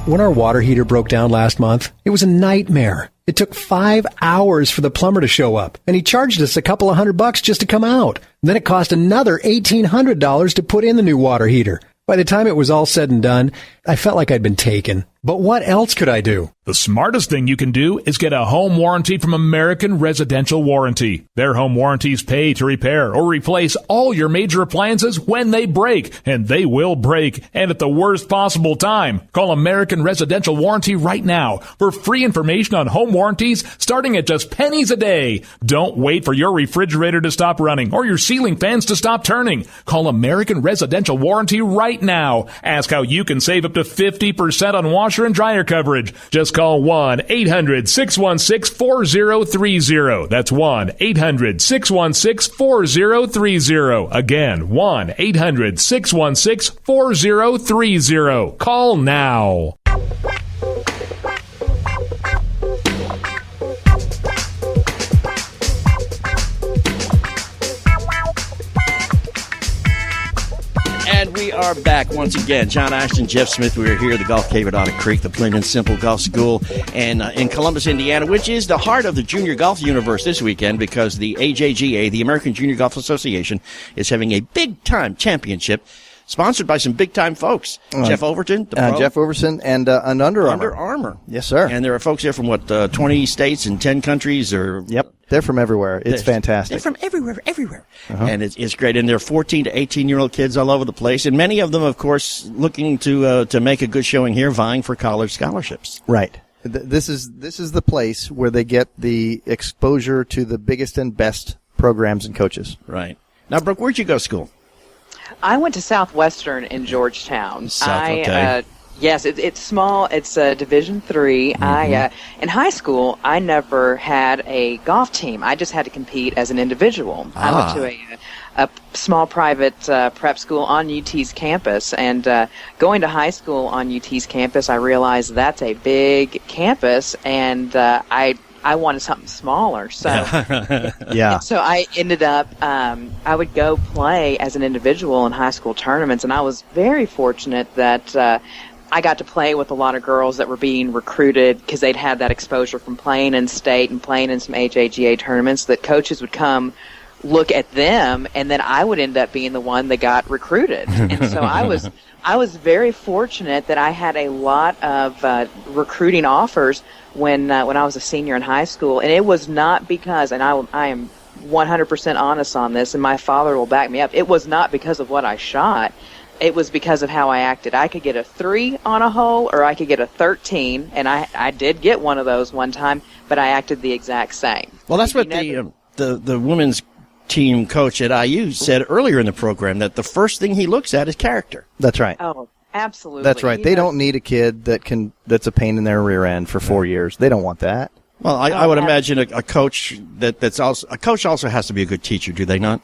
When our water heater broke down last month, it was a nightmare. It took 5 hours for the plumber to show up, and he charged us a couple of $100 just to come out. Then it cost another $1,800 to put in the new water heater. By the time it was all said and done, I felt like I'd been taken. But what else could I do? The smartest thing you can do is get a home warranty from American Residential Warranty. Their home warranties pay to repair or replace all your major appliances when they break, and they will break, and at the worst possible time. Call American Residential Warranty right now for free information on home warranties starting at just pennies a day. Don't wait for your refrigerator to stop running or your ceiling fans to stop turning. Call American Residential Warranty right now. Ask how you can save up to 50% on washer and dryer coverage. Just call 1-800-616-4030. That's 1-800-616-4030. Again, 1-800-616-4030. Call now. And we are back once again. John Ashton, Jeff Smith. We are here at the Golf Cave at Otter Creek, the Plain and Simple Golf School, and in Columbus, Indiana, which is the heart of the junior golf universe this weekend because the AJGA, the American Junior Golf Association, is having a big-time championship sponsored by some big-time folks. Jeff Overton, the pro. Jeff Overton and Under Armor. Under Armor. Yes, sir. And there are folks there from, 20 states and 10 countries? Yep. They're from everywhere. It's fantastic. They're from everywhere. Uh-huh. And it's great. And they're 14 to 18-year-old kids all over the place. And many of them, of course, looking to make a good showing here, vying for college scholarships. Right. This is the place where they get the exposure to the biggest and best programs and coaches. Right. Now, Brooke, where'd you go to school? I went to Southwestern in Georgetown. Okay. Yes, it's small. It's Division III. Mm-hmm. In high school, I never had a golf team. I just had to compete as an individual. I went to a small private prep school on UT's campus, and going to high school on UT's campus, I realized that's a big campus, and I wanted something smaller. So, yeah. So I ended up, I would go play as an individual in high school tournaments, and I was very fortunate that I got to play with a lot of girls that were being recruited because they'd had that exposure from playing in state and playing in some AJGA tournaments, that coaches would come look at them, and then I would end up being the one that got recruited. And so I was very fortunate that I had a lot of recruiting offers when I was a senior in high school, and it was not because, and I am 100% honest on this, and my father will back me up, it was not because of what I shot. It was because of how I acted. I could get a 3 on a hole, or I could get a 13, and I did get one of those one time, but I acted the exact same. Well, that's what the women's team coach at IU said earlier in the program, that the first thing he looks at is character. That's right. Oh, absolutely. That's right. They don't need a kid that's a pain in their rear end for 4 years. They don't want that. Well, I would imagine a coach that's also a coach also has to be a good teacher, do they not?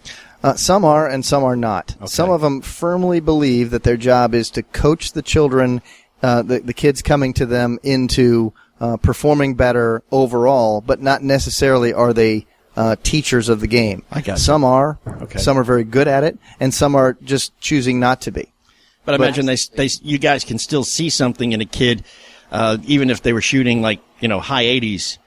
Some are and some are not. Okay. Some of them firmly believe that their job is to coach the children, the kids coming to them, into performing better overall, but not necessarily are they teachers of the game. I got some are. Okay. Some are very good at it, and some are just choosing not to be. But I imagine you guys can still see something in a kid, even if they were shooting high 80s.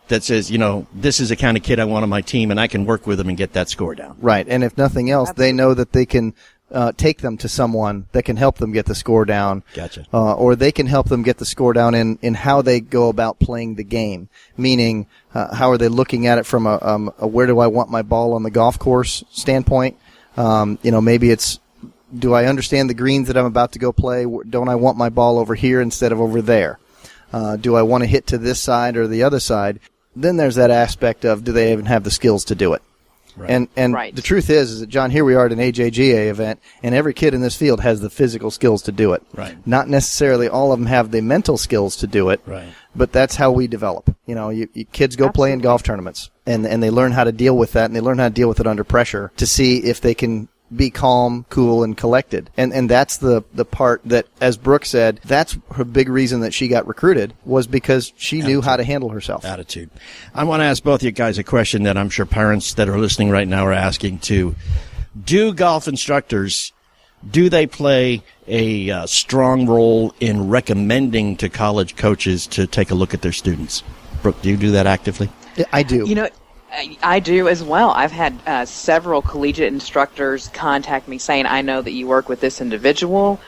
that says, this is the kind of kid I want on my team, and I can work with him and get that score down. Right. And if nothing else, they know that they can take them to someone that can help them get the score down. Gotcha. Or they can help them get the score down in how they go about playing the game. Meaning, how are they looking at it from a where do I want my ball on the golf course standpoint? Maybe it's, do I understand the greens that I'm about to go play? Don't I want my ball over here instead of over there? Do I want to hit to this side or the other side? Then there's that aspect of, do they even have the skills to do it? Right. And Right. the truth is that, John, here we are at an AJGA event, and every kid in this field has the physical skills to do it. Right. Not necessarily all of them have the mental skills to do it. Right. But that's how we develop. Kids go play in golf tournaments, and they learn how to deal with that, and they learn how to deal with it under pressure to see if they can be calm, cool, and collected. And that's the part that, as Brooke said, that's her big reason that she got recruited, was because she knew how to handle herself. Attitude. I want to ask both of you guys a question that I'm sure parents that are listening right now are asking too. Do golf instructors, do they play a strong role in recommending to college coaches to take a look at their students? Brooke, do you do that actively? I do. I do as well. I've had several collegiate instructors contact me saying, I know that you work with this individual.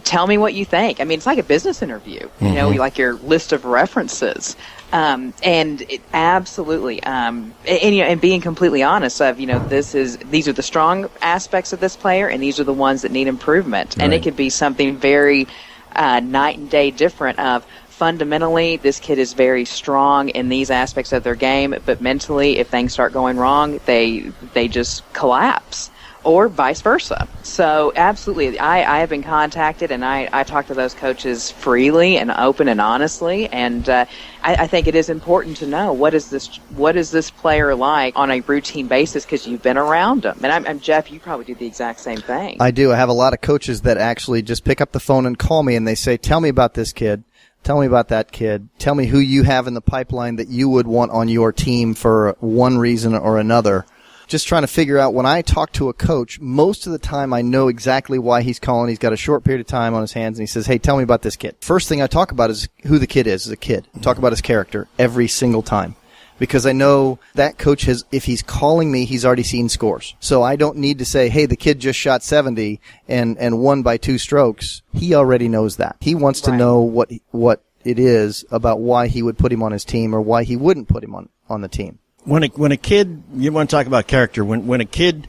Tell me what you think. I mean, it's like a business interview, like your list of references. Absolutely. And being completely honest of, these are the strong aspects of this player, and these are the ones that need improvement. Right. And it could be something very night and day different of, fundamentally, this kid is very strong in these aspects of their game, but mentally, if things start going wrong, they just collapse, or vice versa. So, absolutely, I have been contacted, and I talk to those coaches freely and open and honestly, and I think it is important to know what is this player like on a routine basis, because you've been around them. And I'm Jeff, you probably do the exact same thing. I do. I have a lot of coaches that actually just pick up the phone and call me, and they say, tell me about this kid. Tell me about that kid. Tell me who you have in the pipeline that you would want on your team for one reason or another. Just trying to figure out, when I talk to a coach, most of the time I know exactly why he's calling. He's got a short period of time on his hands, and he says, hey, tell me about this kid. First thing I talk about is who the kid is as a kid. I talk about his character every single time. Because I know that coach if he's calling me, he's already seen scores. So I don't need to say, hey, the kid just shot 70 and won by 2 strokes. He already knows that. He wants to know what it is about why he would put him on his team or why he wouldn't put him on the team. When a kid, you want to talk about character, when a kid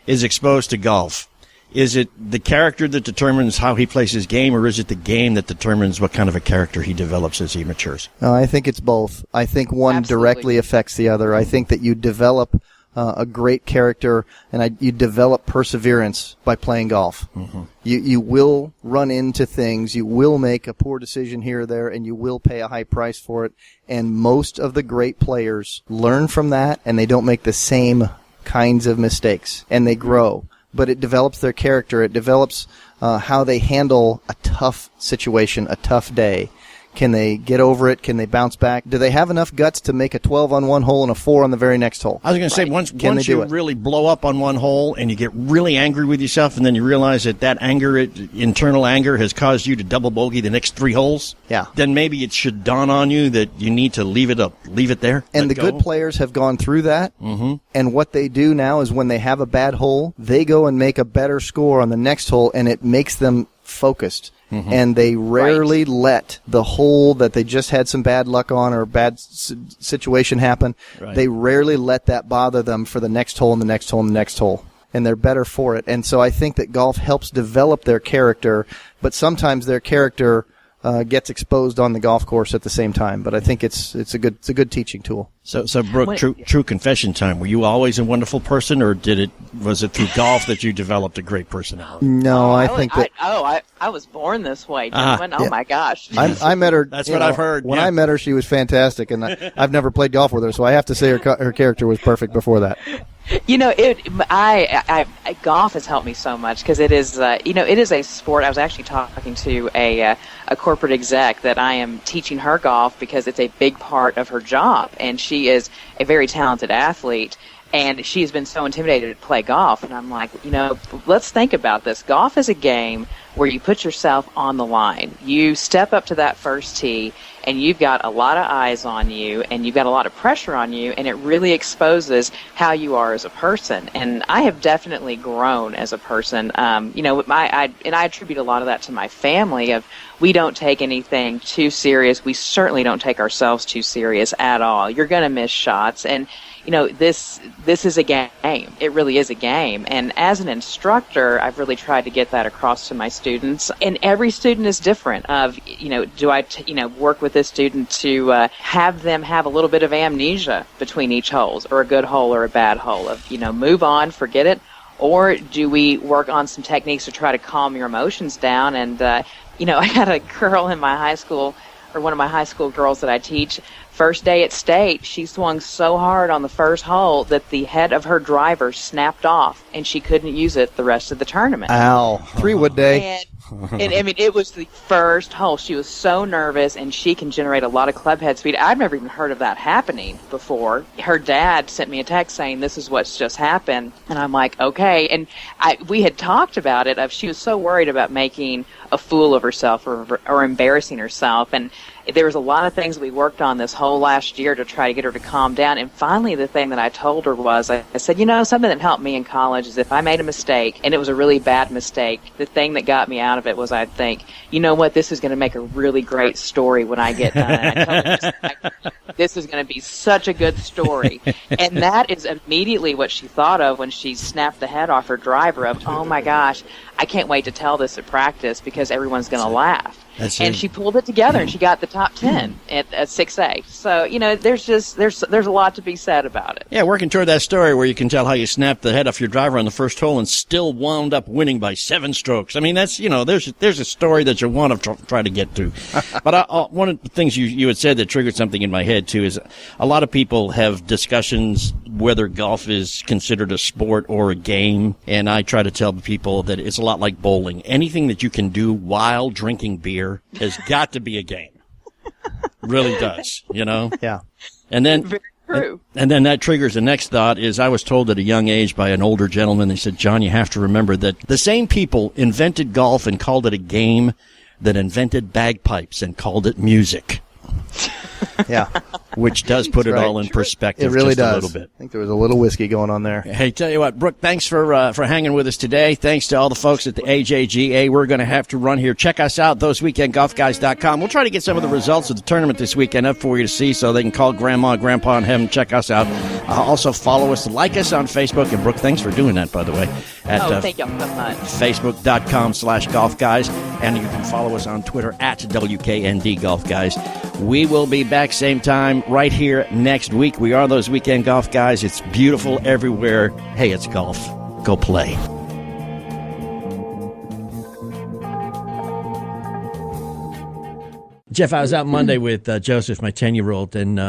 is exposed to golf, is it the character that determines how he plays his game, or is it the game that determines what kind of a character he develops as he matures? I think it's both. I think one directly affects the other. I think that you develop a great character, and you develop perseverance by playing golf. Mm-hmm. You will run into things. You will make a poor decision here or there, and you will pay a high price for it. And most of the great players learn from that, and they don't make the same kinds of mistakes, and they grow. But it develops their character. It develops how they handle a tough situation, a tough day. Can they get over it? Can they bounce back? Do they have enough guts to make a 12 on one hole and a 4 on the very next hole? I was going to say, once you really blow up on one hole and you get really angry with yourself, and then you realize that anger, internal anger, has caused you to double bogey the next 3 holes, then maybe it should dawn on you that you need to leave it there. And the good players have gone through that, and what they do now is when they have a bad hole, they go and make a better score on the next hole, and it makes them focused. Mm-hmm. And they rarely let the hole that they just had some bad luck on or a bad situation happen. Right. They rarely let that bother them for the next hole and the next hole and the next hole. And they're better for it. And so I think that golf helps develop their character, but sometimes their character gets exposed on the golf course at the same time. But I think it's a good teaching tool. So Brooke, true confession time. Were you always a wonderful person, or was it through golf that you developed a great personality? No, I think that. I was born this way, gentlemen. Oh my gosh. I met her. That's what I've heard. When I met her, she was fantastic, and I've never played golf with her, so I have to say her character was perfect before that. Golf has helped me so much because it is, it is a sport. I was actually talking to a corporate exec that I am teaching her golf because it's a big part of her job, and she is a very talented athlete, and she has been so intimidated to play golf. And I'm like, let's think about this. Golf is a game where you put yourself on the line. You step up to that first tee, and you've got a lot of eyes on you, and you've got a lot of pressure on you, and it really exposes how you are as a person. And I have definitely grown as a person. I attribute a lot of that to my family. We don't take anything too serious. We certainly don't take ourselves too serious at all. You're going to miss shots, and this is a game. It really is a game. And as an instructor, I've really tried to get that across to my students. And every student is different. Do I work with this student to have them have a little bit of amnesia between each holes, or a good hole or a bad hole, of move on, forget it, or do we work on some techniques to try to calm your emotions down? And I had a girl in my high school, or one of my high school girls that I teach. First day at state, she swung so hard on the first hole that the head of her driver snapped off, and she couldn't use it the rest of the tournament. Ow. 3-wood day. And it was the first hole. She was so nervous, and she can generate a lot of club head speed. I've never even heard of that happening before. Her dad sent me a text saying, this is what's just happened. And I'm like, okay. And we had talked about it. She was so worried about making a fool of herself or embarrassing herself. And there was a lot of things we worked on this whole last year to try to get her to calm down. And finally, the thing that I told her was, I said, something that helped me in college is if I made a mistake, and it was a really bad mistake, the thing that got me out of it was I'd think, this is going to make a really great story when I get done. And I told her, this is going to be such a good story. And that is immediately what she thought of when she snapped the head off her driver of, oh my gosh, I can't wait to tell this at practice because everyone's going to laugh. And she pulled it together, and she got the top 10 at 6A. So, there's a lot to be said about it. Yeah, working toward that story where you can tell how you snapped the head off your driver on the first hole and still wound up winning by 7 strokes. I mean, that's, there's a story that you want to try to get to. But one of the things you had said that triggered something in my head, too, is a lot of people have discussions whether golf is considered a sport or a game. And I try to tell people that it's a lot like bowling. Anything that you can do while drinking beer has got to be a game. Really does, Yeah. And then, Very true. And then that triggers the next thought is I was told at a young age by an older gentleman, they said, John, you have to remember that the same people invented golf and called it a game that invented bagpipes and called it music. Yeah. Which does put it all in perspective. It really just does. A little bit. I think there was a little whiskey going on there. Hey, tell you what, Brooke, thanks for hanging with us today. Thanks to all the folks at the AJGA. We're going to have to run here. Check us out, thoseweekendgolfguys.com. We'll try to get some of the results of the tournament this weekend up for you to see so they can call Grandma and Grandpa and have them check us out. Also follow us, like us on Facebook. And, Brooke, thanks for doing that, by the way. Thank y'all so much. Facebook.com/golfguys. And you can follow us on Twitter at WKND Golf Guys. We will be back same time right here next week. We are those weekend golf guys. It's beautiful everywhere. Hey, it's golf. Go play. Jeff, I was out Monday with Joseph, my 10-year-old, and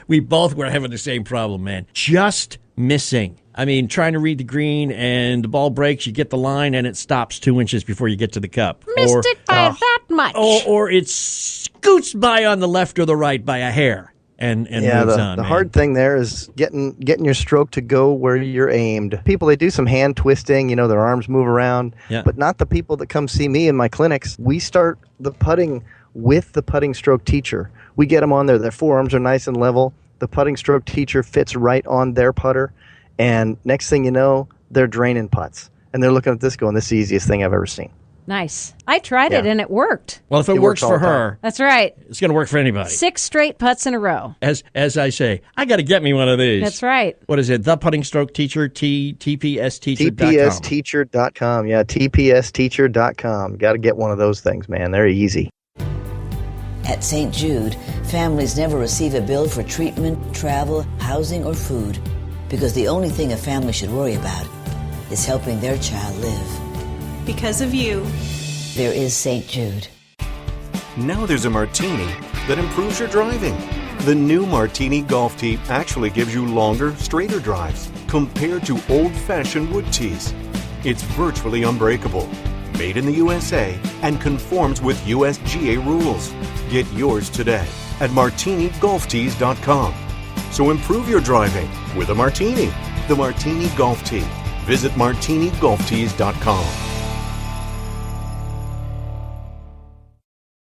we both were having the same problem, man. Just missing. I mean, trying to read the green, and the ball breaks, you get the line, and it stops 2 inches before you get to the cup. Missed it by that much. Or it scoots by on the left or the right by a hair and moves on. The hard thing there is getting your stroke to go where you're aimed. People, they do some hand twisting, their arms move around, but not the people that come see me in my clinics. We start the putting with the putting stroke teacher. We get them on there. Their forearms are nice and level. The putting stroke teacher fits right on their putter. And next thing you know, they're draining putts. And they're looking at this going, this is the easiest thing I've ever seen. Nice. I tried it, and it worked. Well, if it works for her, that's right. It's going to work for anybody. 6 straight putts in a row. As I say, I got to get me one of these. That's right. What is it? The Putting Stroke Teacher, TPSteacher.com. TPSteacher.com. Yeah, TPSteacher.com. Got to get one of those things, man. They're easy. At St. Jude, families never receive a bill for treatment, travel, housing, or food because the only thing a family should worry about is helping their child live. Because of you, there is St. Jude. Now there's a martini that improves your driving. The new Martini Golf Tee actually gives you longer, straighter drives compared to old-fashioned wood tees. It's virtually unbreakable, made in the USA, and conforms with USGA rules. Get yours today at martinigolftees.com. So improve your driving with a martini. The Martini Golf Tee. Visit martinigolftees.com.